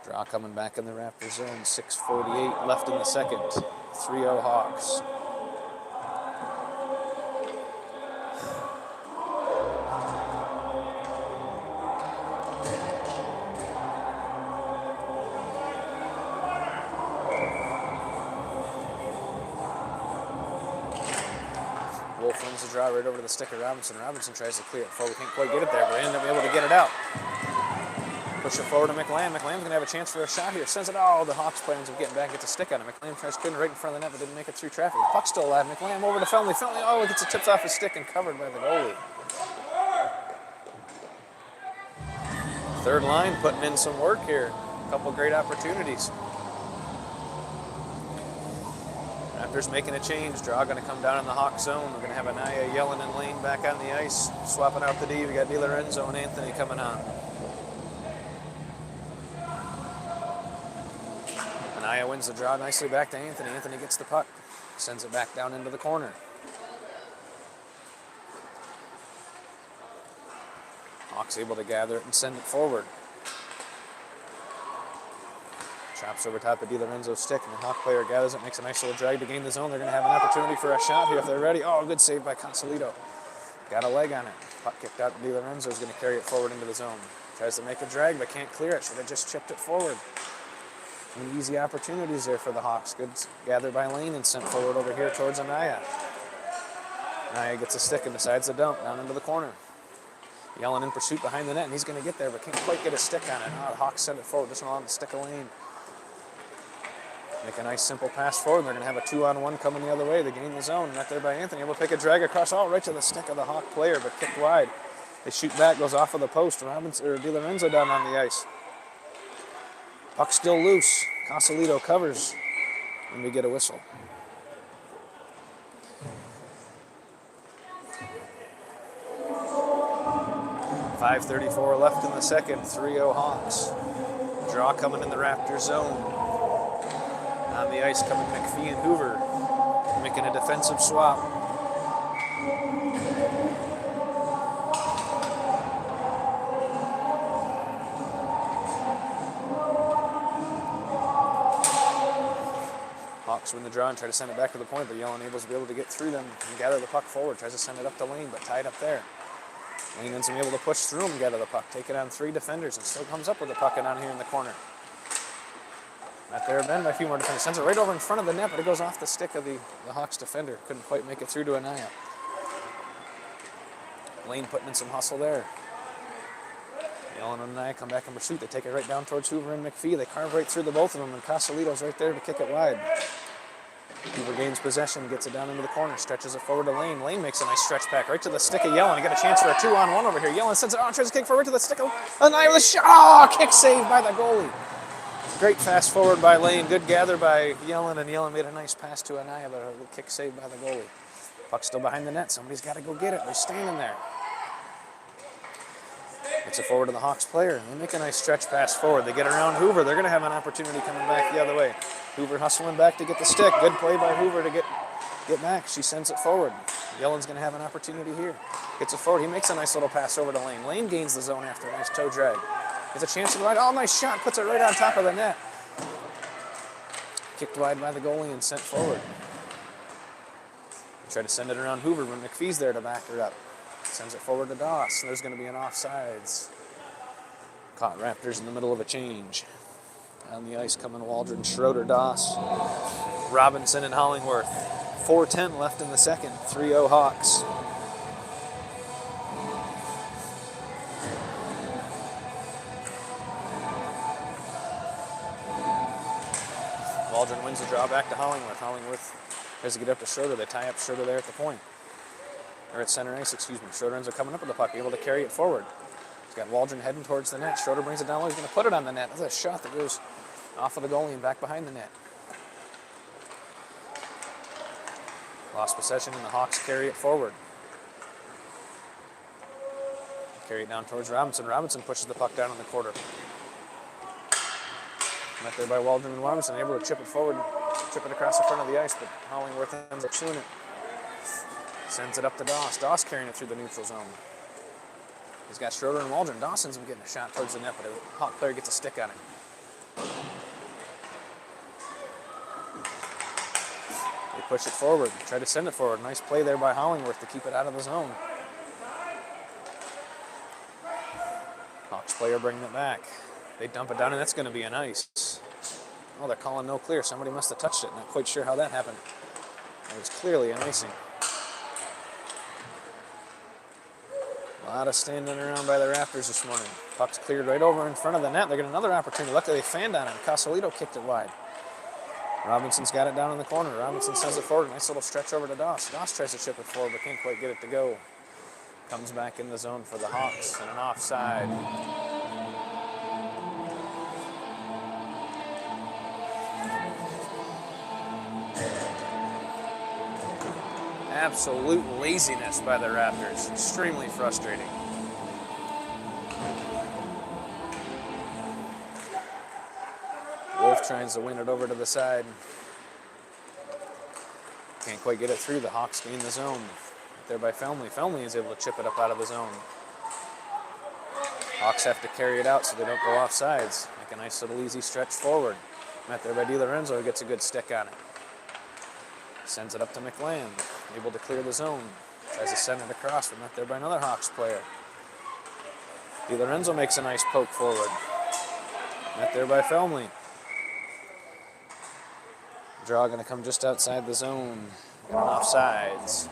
Draw coming back in the Raptors zone. 6:48 left in the second. 3-0 Hawks. Wolf wins the draw right over to the stick of Robinson. Robinson tries to clear it forward. Can't quite get it there, but ended up able to get it out. Push it forward to McLam. McLam's going to have a chance for a shot here. Sends it, oh, the Hawks plans of getting back, gets a stick on it. McLam tries cutting right in front of the net, but didn't make it through traffic. The puck's still alive. McLam over to Felney. Felney, oh, gets it tipped off his stick and covered by the goalie. Third line putting in some work here. A couple great opportunities. Raptors making a change. Draw going to come down in the Hawk zone. We're going to have Anaya, Yellen, and Lane back on the ice. Swapping out the D. We got Di Lorenzo and Anthony coming on. Anaya wins the draw nicely back to Anthony. Anthony gets the puck. Sends it back down into the corner. Hawks able to gather it and send it forward. Chops over top of Di Lorenzo's stick, and the Hawk player gathers it, makes a nice little drag to gain the zone. They're going to have an opportunity for a shot here if they're ready. Oh, good save by Consolito. Got a leg on it. Puck kicked out. Di Lorenzo's going to carry it forward into the zone. Tries to make a drag, but can't clear it. Should have just chipped it forward. Some easy opportunities there for the Hawks. Good gather by Lane and sent forward over here towards Anaya. Anaya gets a stick and decides to dump down into the corner. Yellen in pursuit behind the net, and he's going to get there, but can't quite get a stick on it. Oh, the Hawks send it forward, just along the stick of Lane. Make a nice simple pass forward. They're going to have a 2-on-1 coming the other way. They gain the zone. Met there by Anthony. Able to pick a drag across, all right to the stick of the Hawk player, but kicked wide. They shoot back, goes off of the post. Robinson or Di Lorenzo down on the ice. Puck still loose. Consolito covers, and we get a whistle. .5:34 left in the second. 3-0 Hawks. Draw coming in the Raptors zone. On the ice coming McPhee and Hoover, making a defensive swap. Hawks win the draw and try to send it back to the point, but Yellen able to get through them and gather the puck forward. Tries to send it up to Lane, but tied up there. Lane ends up able to push through and gather the puck, take it on 3 defenders, and still comes up with the puck down here in the corner. Not there, Ben, by a few more defenders. Sends it right over in front of the net, but it goes off the stick of the Hawks defender. Couldn't quite make it through to Anaya. Lane putting in some hustle there. Yellen and Anaya come back in pursuit. They take it right down towards Hoover and McPhee. They carve right through the both of them, and Consolito's right there to kick it wide. Hoover gains possession, gets it down into the corner, stretches it forward to Lane. Lane makes a nice stretch back right to the stick of Yellen. He got a chance for a 2-on-1 over here. Yellen sends it on, tries to kick forward to the stick of Anaya with a shot. Oh, kick saved by the goalie. Great fast forward by Lane. Good gather by Yellen, and Yellen made a nice pass to Anaya, but a kick saved by the goalie. Puck's still behind the net. Somebody's got to go get it. They're standing there. Gets it forward to the Hawks player. They make a nice stretch pass forward. They get around Hoover. They're going to have an opportunity coming back the other way. Hoover hustling back to get the stick. Good play by Hoover to get back. She sends it forward. Yellen's going to have an opportunity here. Gets it forward. He makes a nice little pass over to Lane. Lane gains the zone after a nice toe drag. Gets a chance to the right. Oh, nice shot. Puts it right on top of the net. Kicked wide by the goalie and sent forward. Try to send it around Hoover, but McPhee's there to back her up. Sends it forward to Doss. There's going to be an offsides. Caught Raptors in the middle of a change. On the ice coming Waldron, Schroeder, Doss, Robinson, and Hollingworth. 4:10 left in the second. 3-0 Hawks. Waldron wins the draw back to Hollingworth. Hollingworth tries to get up to Schroeder. They tie up Schroeder there at the point. Or at center ice, excuse me. Schroeder ends up coming up with the puck, able to carry it forward. He's got Waldron heading towards the net. Schroeder brings it down low. He's going to put it on the net. That's a shot that goes off of the goalie and back behind the net. Lost possession, and the Hawks carry it forward. Carry it down towards Robinson. Robinson pushes the puck down in the quarter. Met there by Waldron and Robinson, able to chip it forward, chip it across the front of the ice, but Hollingworth ends up chewing it. Sends it up to Doss. Doss carrying it through the neutral zone. He's got Schroeder and Waldron. Doss ends up getting a shot towards the net, but a Hawk player gets a stick on it. They push it forward, try to send it forward. Nice play there by Hollingworth to keep it out of the zone. Hawks player bringing it back. They dump it down, and that's going to be an ice. Oh, they're calling no clear. Somebody must have touched it. Not quite sure how that happened. It was clearly an icing. A lot of standing around by the Raptors this morning. Puck's cleared right over in front of the net. They get another opportunity. Luckily, they fanned on him. Casalito kicked it wide. Robinson's got it down in the corner. Robinson sends it forward. Nice little stretch over to Doss. Doss tries to chip it forward, but can't quite get it to go. Comes back in the zone for the Hawks and an offside. Absolute laziness by the Raptors. Extremely frustrating. Wolf tries to win it over to the side. Can't quite get it through. The Hawks gain the zone. Right there by Felmy. Felmy is able to chip it up out of the zone. Hawks have to carry it out so they don't go off sides. Make a nice little easy stretch forward. Met there by DiLorenzo, who gets a good stick on it. Sends it up to McLean. Able to clear the zone. Tries to send it across, but met there by another Hawks player. DiLorenzo makes a nice poke forward. Met there by Felmy. Draw going to come just outside the zone. Going off sides.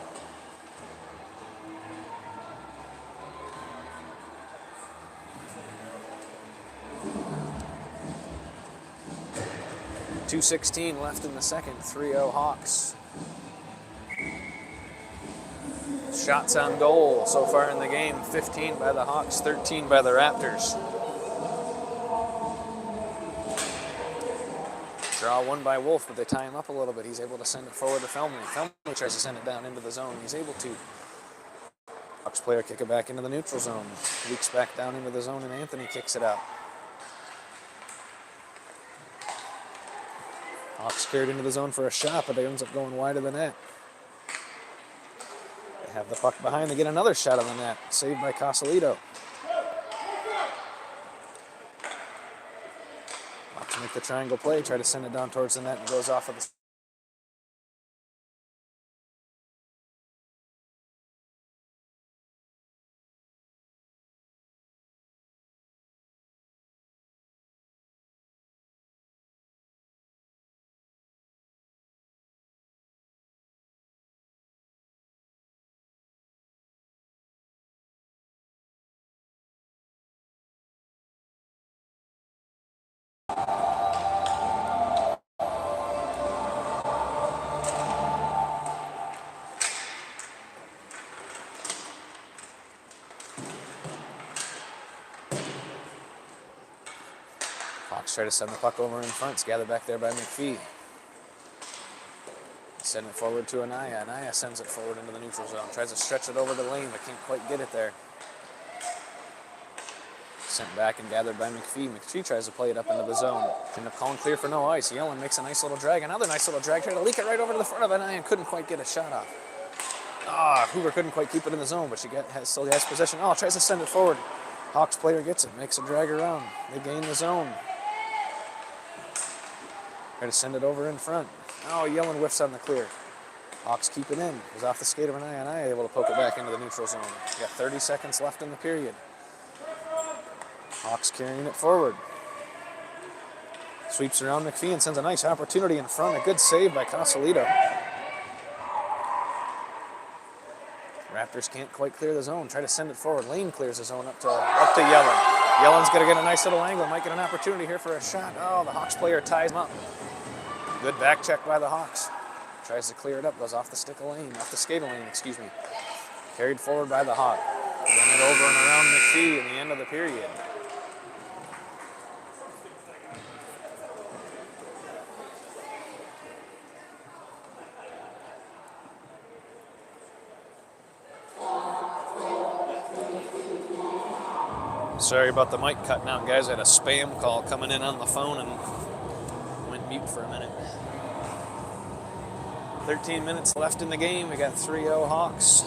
.2:16 left in the second. 3-0 Hawks. Shots on goal so far in the game. 15 by the Hawks, 13 by the Raptors. Draw one by Wolf, but they tie him up a little bit. He's able to send it forward to Felmy. Felmy tries to send it down into the zone. He's able to. Hawks player kick it back into the neutral zone. Leaks back down into the zone, and Anthony kicks it out. Hawks carried into the zone for a shot, but it ends up going wide of the net. They have the puck behind. They get another shot on the net. Saved by Casalito. Hawks make the triangle play, try to send it down towards the net, and goes off of the... Hawks try to send the puck over in front. It's gathered back there by McPhee. Send it forward to Anaya. Anaya sends it forward into the neutral zone. Tries to stretch it over the lane, but can't quite get it there. Sent back and gathered by McPhee. McPhee tries to play it up into the zone. End up calling clear for no ice. Yellen makes a nice little drag. Another nice little drag. Tried to leak it right over to the front of Anaya and couldn't quite get a shot off. Hoover couldn't quite keep it in the zone, but she still has possession. Tries to send it forward. Hawks player gets it. Makes a drag around. They gain the zone. Try to send it over in front. Yellen whiffs on the clear. Hawks keep it in. It was off the skate of Anaya. Anaya able to poke it back into the neutral zone. Got 30 seconds left in the period. Hawks carrying it forward. Sweeps around McPhee and sends a nice opportunity in front. A good save by Casalito. Raptors can't quite clear the zone. Try to send it forward. Lane clears the zone up to Yellen. Yellen's going to get a nice little angle. Might get an opportunity here for a shot. The Hawks player ties him up. Good back check by the Hawks. Tries to clear it up. Goes off the skate of lane, excuse me. Carried forward by the Hawk. Bring it over and around McPhee in the end of the period. Sorry about the mic cutting out, guys. I had a spam call coming in on the phone and went mute for a minute. 13 minutes left in the game. We got 3-0 Hawks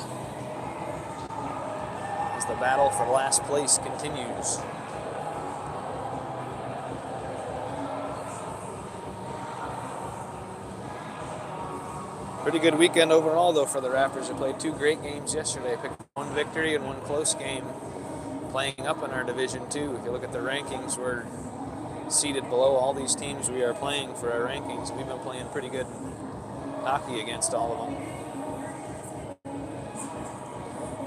as the battle for last place continues. Pretty good weekend overall, though, for the Raptors. They played 2 great games yesterday. Picked 1 victory and 1 close game. Playing up in our division too. If you look at the rankings, we're seated below all these teams we are playing for our rankings. We've been playing pretty good hockey against all of them.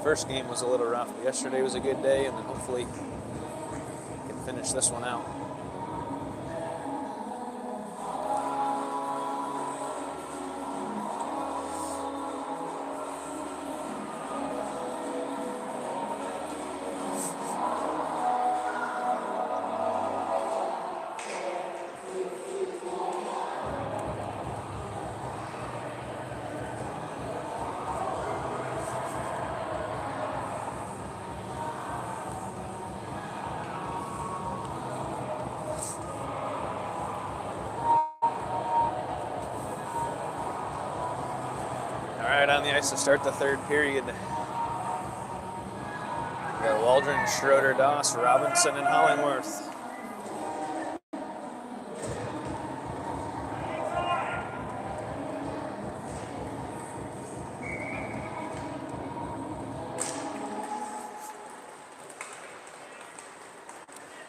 First game was a little rough, but yesterday was a good day, and then hopefully we can finish this one out. All right, on the ice to start the third period. We got Waldron, Schroeder, Doss, Robinson, and Hollingworth.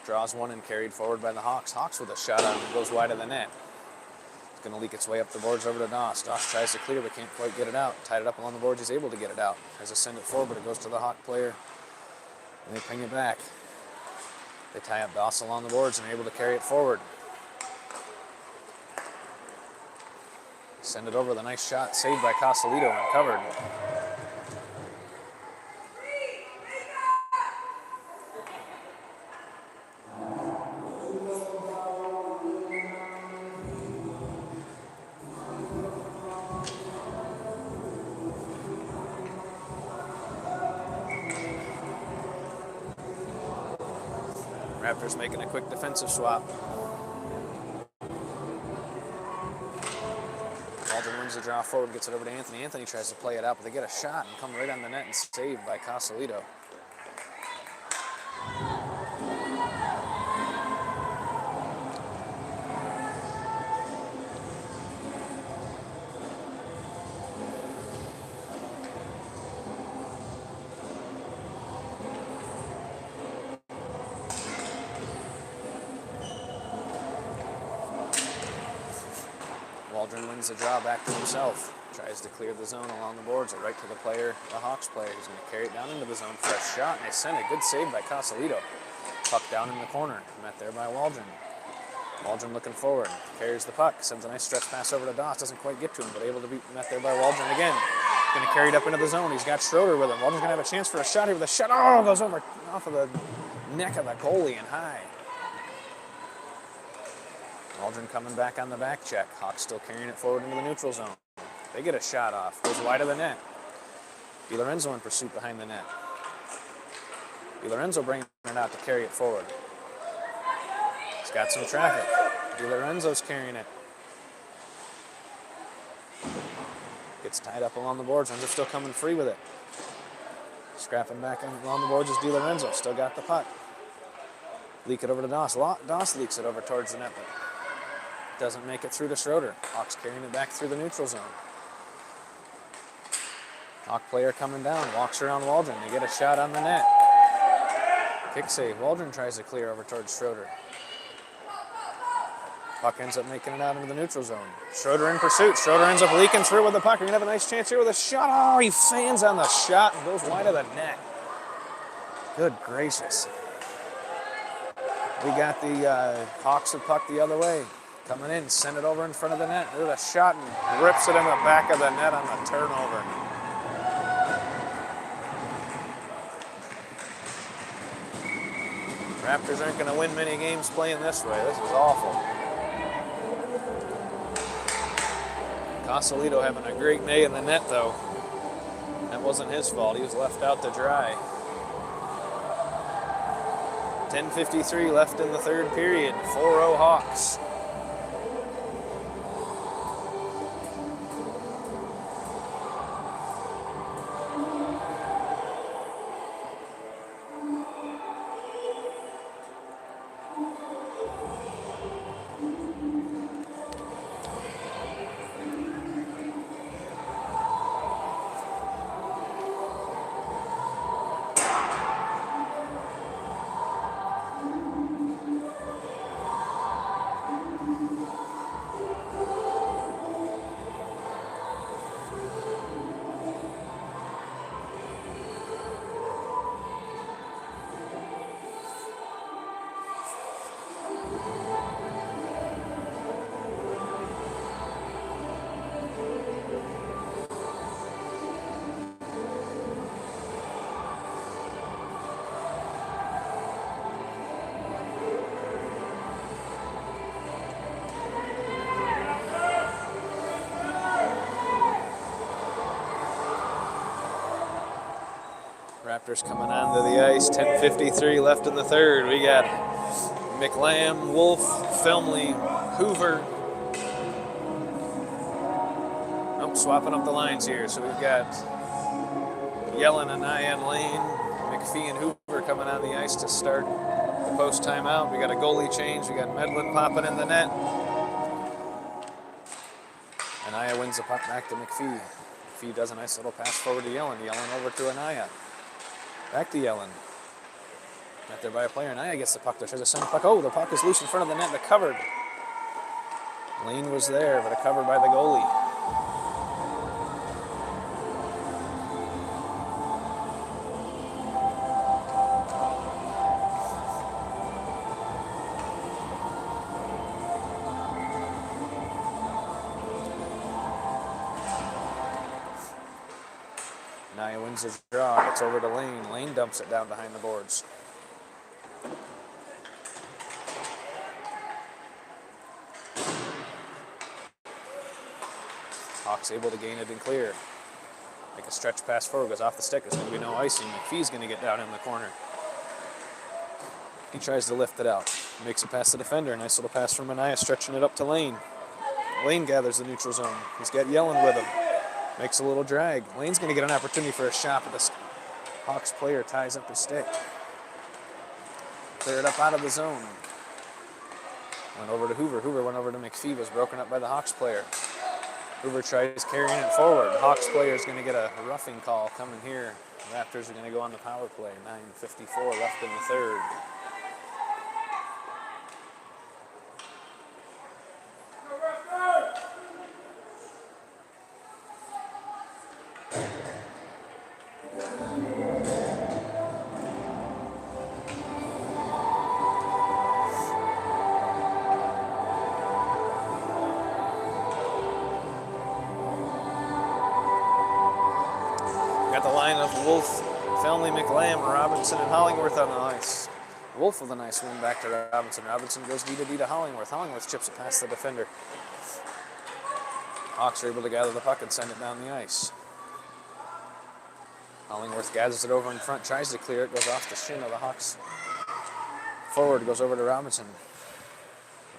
Draws one and carried forward by the Hawks. Hawks with a shot on him, goes wide of the net. It's going to leak its way up the boards over to Doss. Doss tries to clear but can't quite get it out. Tied it up along the boards, he's able to get it out. Tries to send it forward, but it goes to the Hawk player. And they ping it back. They tie up Doss along the boards and are able to carry it forward. Send it over with a nice shot, saved by Casalito and covered. Raptors making a quick defensive swap. Waldron wins the draw forward, gets it over to Anthony. Anthony tries to play it out, but they get a shot and come right on the net and saved by Casalito. Waldron wins the draw back to himself. Tries to clear the zone along the boards, or right to the player, the Hawks player. He's going to carry it down into the zone for a shot, and they send a good save by Casalito. Puck down in the corner, met there by Waldron. Waldron looking forward, carries the puck, sends a nice stretch pass over to Doss, doesn't quite get to him, but able to be met there by Waldron again. Going to carry it up into the zone. He's got Schroeder with him. Waldron's going to have a chance for a shot here with a shot. Oh, goes over off of the neck of the goalie and high. Waldron coming back on the back check. Hawks still carrying it forward into the neutral zone. They get a shot off. Goes wide of the net. DiLorenzo in pursuit behind the net. DiLorenzo bringing it out to carry it forward. He's got some traffic. DiLorenzo's carrying it. Gets tied up along the boards. Renzo still coming free with it. Scrapping back along the boards is DiLorenzo. Still got the puck. Leak it over to Doss. Doss leaks it over towards the net, but doesn't make it through to Schroeder. Hawks carrying it back through the neutral zone. Hawk player coming down, walks around Waldron. They get a shot on the net. Kick save. Waldron tries to clear over towards Schroeder. Puck ends up making it out into the neutral zone. Schroeder in pursuit. Schroeder ends up leaking through with the puck. We're going to have a nice chance here with a shot. Oh, he fans on the shot and goes wide of the net. Good gracious. We got the Hawks of puck the other way. Coming in, send it over in front of the net. There's a shot and rips it in the back of the net on the turnover. Raptors aren't going to win many games playing this way. This is awful. Casalito having a great day in the net, though. That wasn't his fault. He was left out to dry. 10:53 left in the third period. 4-0 Hawks. Raptors coming onto the ice. 10:53 left in the third. We got McLam, Wolf, Felmley, Hoover. Nope, swapping up the lines here. So we've got Yellen, Anaya, and Lane, McPhee, and Hoover coming on the ice to start the post timeout. We got a goalie change. We got Medlin popping in the net. Anaya wins the puck back to McPhee. McPhee does a nice little pass forward to Yellen. Yellen over to Anaya. Back to Yellen. Got there by a player. Anaya gets the puck. There tries to send the puck. Oh, the puck is loose in front of the net, but covered. Lane was there, but covered by the goalie. Anaya wins the draw. It's over to Lane. Lane dumps it down behind the boards. Hawks able to gain it and clear. Make a stretch pass forward, goes off the stick. There's going to be no icing. McPhee's going to get down in the corner. He tries to lift it out. Makes it past the defender. Nice little pass from Anaya, stretching it up to Lane. Lane gathers the neutral zone. He's got Yellen with him. Makes a little drag. Lane's going to get an opportunity for a shot, but the Hawks player ties up his stick. Clear it up out of the zone. Went over to Hoover. Hoover went over to McPhee. Was broken up by the Hawks player. Hoover tries carrying it forward. Hawks player is going to get a roughing call coming here. The Raptors are going to go on the power play. 9:54 left in the third. Got the line of Wolf, Felmley, McLam, Robinson, and Hollingworth on the ice. Wolf with a nice win back to Robinson. Robinson goes D to Hollingworth. Hollingworth chips it past the defender. Hawks are able to gather the puck and send it down the ice. Hollingworth gathers it over in front, tries to clear it, goes off the shin of the Hawks. Forward goes over to Robinson.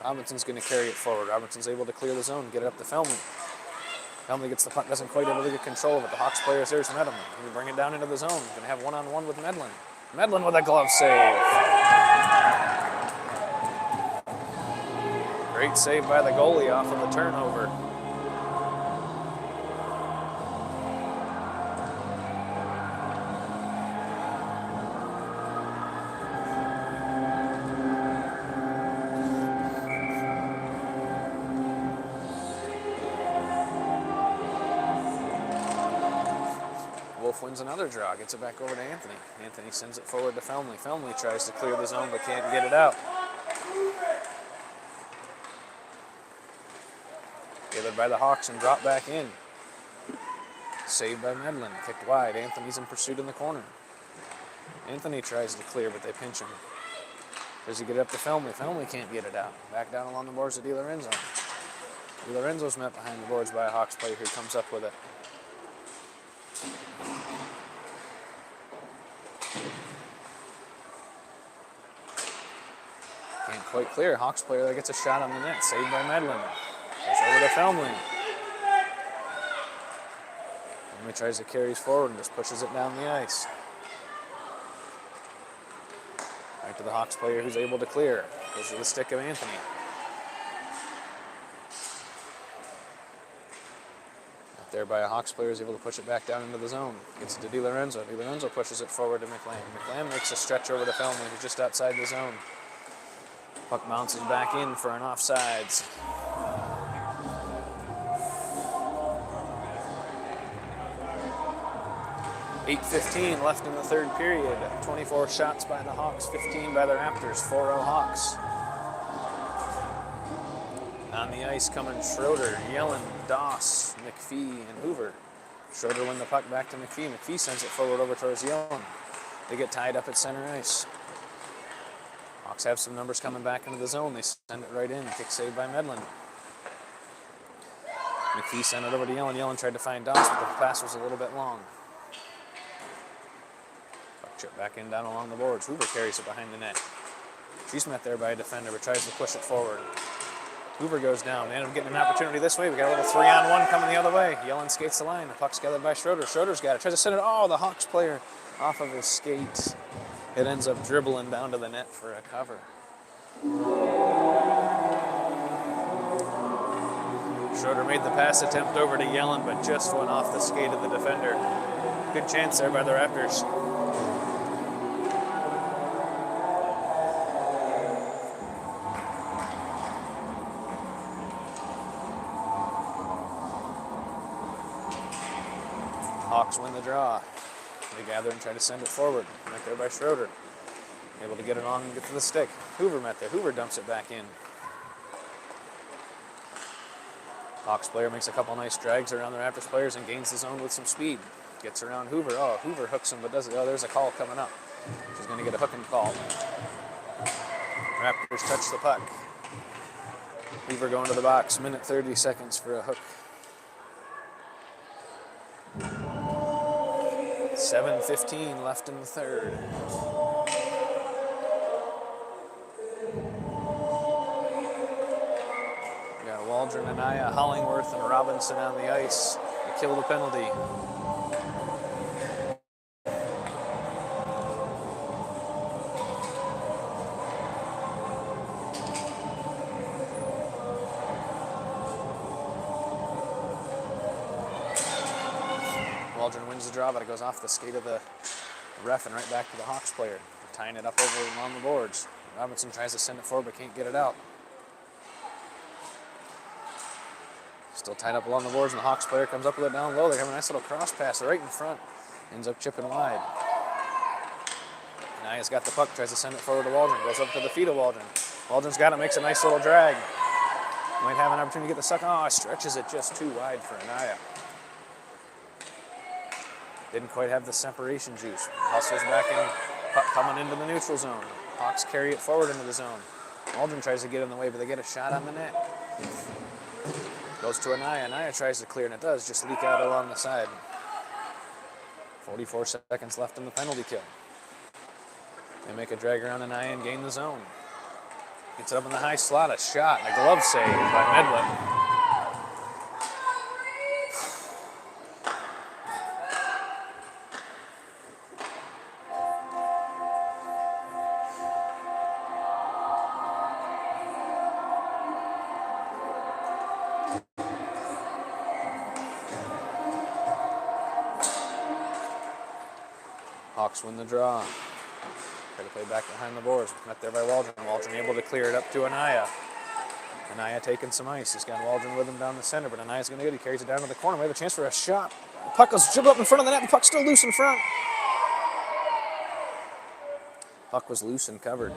Robinson's going to carry it forward. Robinson's able to clear the zone, get it up to Felmley. Felmley gets the puck, doesn't quite able to get control of it. The Hawks player is there to Medlin. Going to bring it down into the zone. Going to have one-on-one with Medlin. Medlin with a glove save. Great save by the goalie off of the turnover. Wolf wins another draw, gets it back over to Anthony. Anthony sends it forward to Felmley. Felmley tries to clear the zone but can't get it out. Gathered by the Hawks and dropped back in. Saved by Medlin, kicked wide. Anthony's in pursuit in the corner. Anthony tries to clear, but they pinch him. Does he get it up to Felmley? Felmley can't get it out. Back down along the boards to DiLorenzo. DiLorenzo's met behind the boards by a Hawks player who comes up with it. Can't quite clear. Hawks player that gets a shot on the net. Saved by Medlin. Goes over to Felmley. Felmley tries to carry forward and just pushes it down the ice. Right to the Hawks player who's able to clear. Goes to the stick of Anthony. Up there by a Hawks player is able to push it back down into the zone. Gets it to DiLorenzo. DiLorenzo pushes it forward to McLam. McLam makes a stretch over to Felmley, who's just outside the zone. Puck bounces back in for an offsides. .8:15 left in the third period. 24 shots by the Hawks, 15 by the Raptors. 4-0 Hawks. On the ice coming Schroeder, Yellen, Doss, McPhee, and Hoover. Schroeder win the puck back to McPhee. McPhee sends it forward over towards Yellen. They get tied up at center ice. Hawks have some numbers coming back into the zone. They send it right in. Kick saved by Medlin. McPhee sent it over to Yellen. Yellen tried to find Doss, but the pass was a little bit long. Chip back in down along the boards. Hoover carries it behind the net. She's met there by a defender, but tries to push it forward. Hoover goes down. They end up getting an opportunity this way. We got a little 3-on-1 coming the other way. Yellen skates the line. The puck's gathered by Schroeder. Schroeder's got it. Tries to send it. Oh, the Hawks player off of his skates. It ends up dribbling down to the net for a cover. Schroeder made the pass attempt over to Yellen, but just went off the skate of the defender. Good chance there by the Raptors. Hawks win the draw. They gather and try to send it forward. Right there by Schroeder. Able to get it on and get to the stick. Hoover met there. Hoover dumps it back in. Hawks player makes a couple nice drags around the Raptors players and gains the zone with some speed. Gets around Hoover. Oh, Hoover hooks him, but does it. Oh, there's a call coming up. She's going to get a hooking call. Raptors touch the puck. Hoover going to the box. Minute 30 seconds for a hook. 7:15 left in the third. We got Waldron, Anaya, Hollingworth, and Robinson on the ice to kill the penalty. Waldron wins the draw, but it goes off the skate of the ref and right back to the Hawks player. Tying it up over on the boards. Robinson tries to send it forward, but can't get it out. Still tied up along the boards, and the Hawks player comes up with it down low. They have a nice little cross pass right in front. Ends up chipping wide. Anaya's got the puck, tries to send it forward to Waldron. Goes up to the feet of Waldron. Waldron's got it, makes a nice little drag. Might have an opportunity to get the suck. Oh, stretches it just too wide for Anaya. Didn't quite have the separation juice. Hustles back in, puck coming into the neutral zone. Hawks carry it forward into the zone. Waldron tries to get in the way, but they get a shot on the net. Goes to Anaya. Anaya tries to clear, and it does just leak out along the side. 44 seconds left in the penalty kill. They make a drag around Anaya and gain the zone. Gets it up in the high slot, a shot, and a glove save by Medlin. Hawks win the draw. Try to play back behind the boards. Met there by Waldron. Waldron able to clear it up to Anaya. Anaya taking some ice. He's got Waldron with him down the center, but Anaya's going to get it. He carries it down to the corner. We have a chance for a shot. The puck goes dribble up in front of the net. The puck's still loose in front. Puck was loose and covered.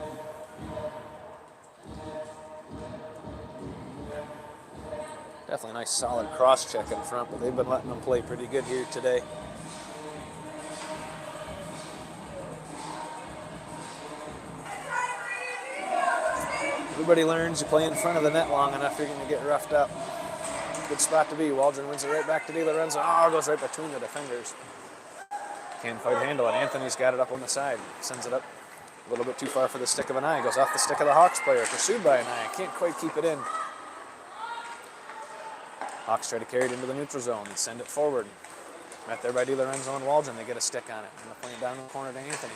Definitely a nice solid cross check in front, but they've been letting them play pretty good here today. Everybody learns you play in front of the net long enough, you're going to get roughed up. Good spot to be. Waldron wins it right back to Di Lorenzo. Oh, goes right between the defenders. Can't quite handle it. Anthony's got it up on the side. Sends it up a little bit too far for the stick of Anaya. Goes off the stick of the Hawks player. Pursued by Anaya. Can't quite keep it in. Hawks try to carry it into the neutral zone and send it forward. Met there by Di Lorenzo and Waldron. They get a stick on it. And they're playing down the corner to Anthony.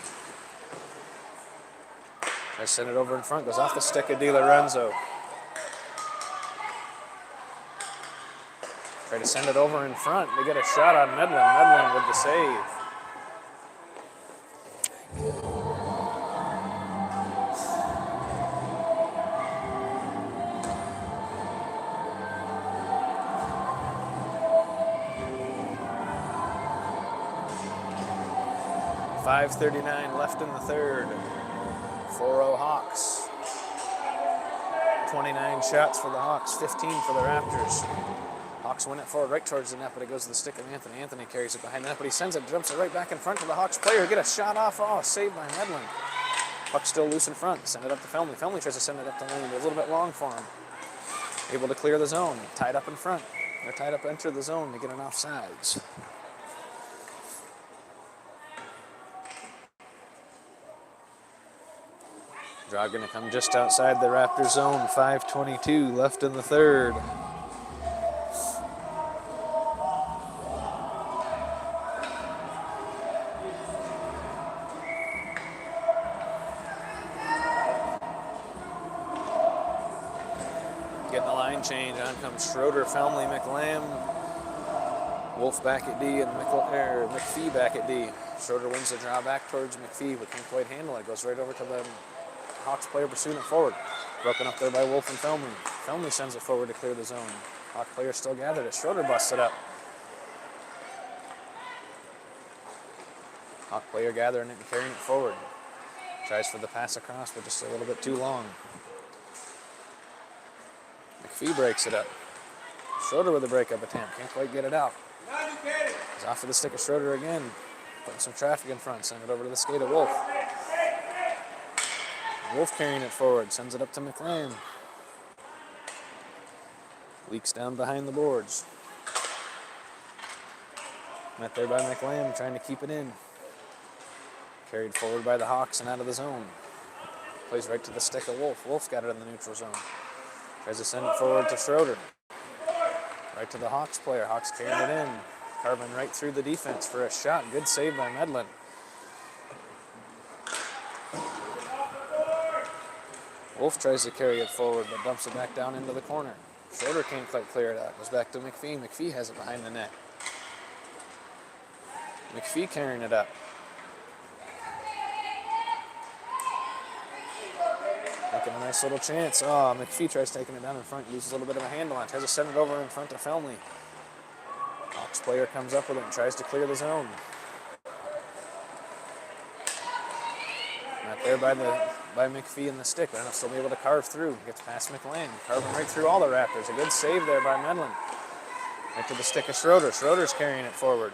They send it over in front, goes off the stick of Di Lorenzo. Try to send it over in front. They get a shot on Medlin. Medlin with the save. .5:39 left in the third. 4-0 Hawks. 29 shots for the Hawks, 15 for the Raptors. Hawks win it forward right towards the net, but it goes to the stick of Anthony. Anthony carries it behind the net, but he sends it, jumps it right back in front to the Hawks player. Get a shot off. Oh, saved by Medlin. Puck still loose in front. Send it up to Felmy. Felmy tries to send it up to Lane, but a little bit long for him. Able to clear the zone. Tied up in front. They're tied up, enter the zone to get an offsides. Draw going to come just outside the Raptors zone. 5:22 left in the third. Getting the line change. On comes Schroeder, Felmley, McLam. Wolf back at D and McPhee back at D. Schroeder wins the draw back towards McPhee, but can't quite handle it. Goes right over to the Hawks player pursuing it forward. Broken up there by Wolf and Felmley. Felmley sends it forward to clear the zone. Hawk player still gathered it. Schroeder busts it up. Hawk player gathering it and carrying it forward. Tries for the pass across, but just a little bit too long. McPhee breaks it up. Schroeder with a breakup attempt. Can't quite get it out. He's off of the stick of Schroeder again. Putting some traffic in front. Send it over to the skate of Wolf. Wolf carrying it forward. Sends it up to McLam. Leaks down behind the boards. Met there by McLam, trying to keep it in. Carried forward by the Hawks and out of the zone. Plays right to the stick of Wolf. Wolf's got it in the neutral zone. Tries to send it forward to Schroeder. Right to the Hawks player. Hawks carrying it in. Carving right through the defense for a shot. Good save by Medlin. Wolf tries to carry it forward, but dumps it back down into the corner. Schroeder can't quite clear it out. Goes back to McPhee. McPhee has it behind the net. McPhee carrying it up. Making a nice little chance. Oh, McPhee tries taking it down in front. Loses a little bit of a handle on it. Tries to send it over in front to Felmley. Hawks player comes up with it and tries to clear the zone. Not there by McPhee in the stick, but still be able to carve through. Gets past McLean. Carving right through all the Raptors. A good save there by Medlin. Right to the stick of Schroeder. Schroeder's carrying it forward.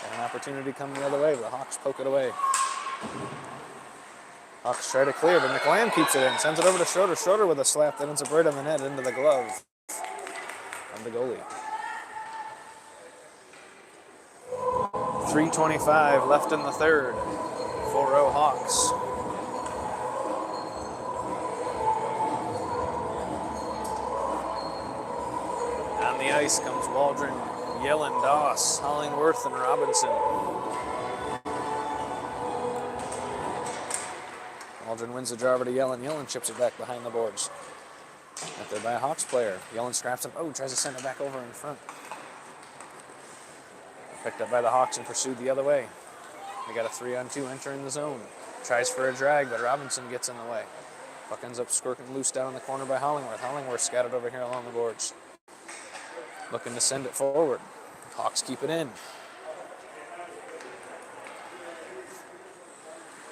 Got an opportunity coming the other way, but the Hawks poke it away. Hawks try to clear, but McLam keeps it in. Sends it over to Schroeder. Schroeder with a slap that ends up right on the net into the glove of the goalie. 3:25 left in the third. 4-0 Hawks. On the ice comes Waldron, Yellen, Doss, Hollingworth, and Robinson. Waldron wins the draw over to Yellen. Yellen chips it back behind the boards. Out there by a Hawks player. Yellen scraps it. Oh, tries to send it back over in front. Picked up by the Hawks and pursued the other way. They got a 3-on-2 entering the zone. Tries for a drag, but Robinson gets in the way. Puck ends up squirting loose down in the corner by Hollingworth. Hollingworth scattered over here along the boards. Looking to send it forward. Hawks keep it in.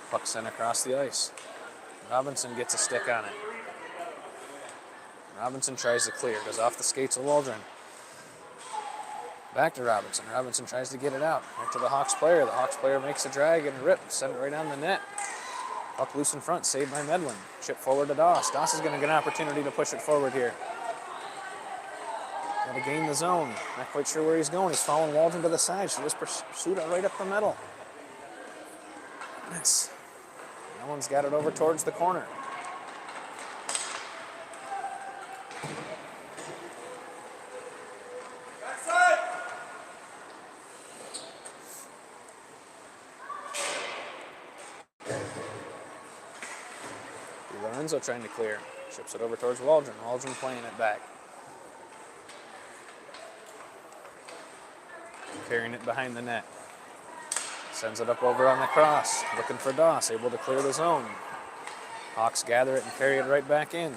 Puck sent across the ice. Robinson gets a stick on it. Robinson tries to clear. Goes off the skates of Waldron. Back to Robinson. Robinson tries to get it out. Right to the Hawks player. The Hawks player makes a drag and a rip. Send it right down the net. Puck loose in front. Saved by Medlin. Chip forward to Doss. Doss is going to get an opportunity to push it forward here. Got to gain the zone. Not quite sure where he's going. He's following Waldron to the side. She just pursued it right up the middle. Nice. That one's got it over towards the corner. Lorenzo trying to clear. Ships it over towards Waldron. Waldron playing it back. Carrying it behind the net. Sends it up over on the cross. Looking for Doss. Able to clear the zone. Hawks gather it and carry it right back in.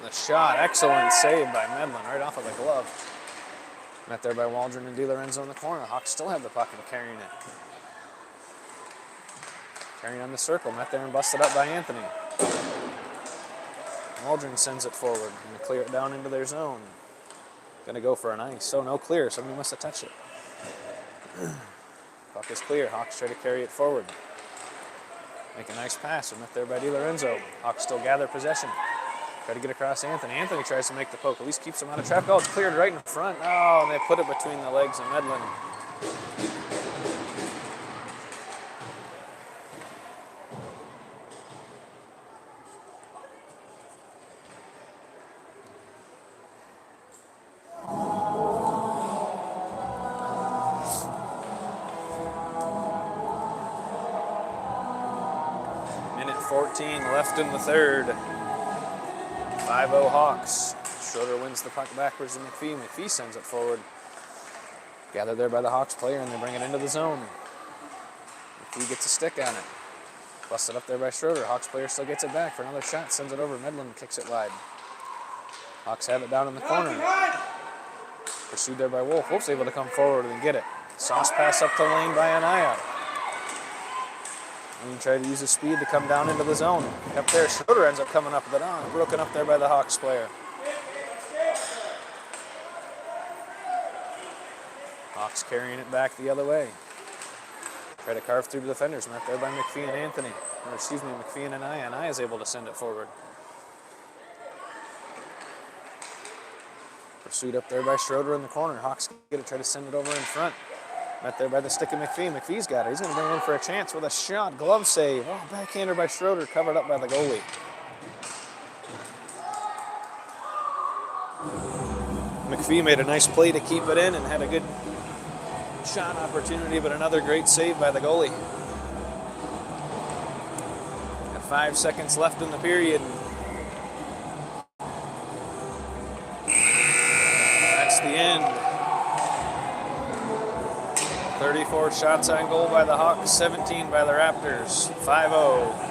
The shot. Excellent save by Medlin. Right off of the glove. Met there by Waldron and DiLorenzo in the corner. Hawks still have the puck and carrying it. Carrying on the circle. Met there and busted up by Anthony. Waldron sends it forward and clear it down into their zone. Gonna go for an ice. So no clear. Somebody must have touched it. Puck is clear. Hawks try to carry it forward. Make a nice pass. Met there by DiLorenzo. Hawks still gather possession. Try to get across Anthony. Anthony tries to make the poke. At least keeps him out of traffic. Oh, it's cleared right in front. Oh, and they put it between the legs of Medlin. 3:14 left in the third. 5-0 Hawks. Schroeder wins the puck backwards to McPhee. McPhee sends it forward. Gathered there by the Hawks player, and they bring it into the zone. McPhee gets a stick on it. Busted up there by Schroeder. Hawks player still gets it back for another shot. Sends it over. Medlin kicks it wide. Hawks have it down in the corner. Pursued there by Wolf. Wolf's able to come forward and get it. Sauce pass up the lane by Anaya. And he tried to use his speed to come down into the zone. Up there, Schroeder ends up coming up with it on. Broken up there by the Hawks player. Hawks carrying it back the other way. Try to carve through the defenders. Met there by McPhee and Anthony. Or excuse me, McPhee and Anaya. Anaya's able to send it forward. Pursued up there by Schroeder in the corner. Hawks get it, try to send it over in front. Met there by the stick of McPhee. McPhee's got it. He's going to bring it in for a chance with a shot. Glove save. Oh, backhander by Schroeder, covered up by the goalie. McPhee made a nice play to keep it in and had a good shot opportunity, but another great save by the goalie. Got 5 seconds left in the period. That's the end. 34 shots on goal by the Hawks, 17 by the Raptors. 5-0.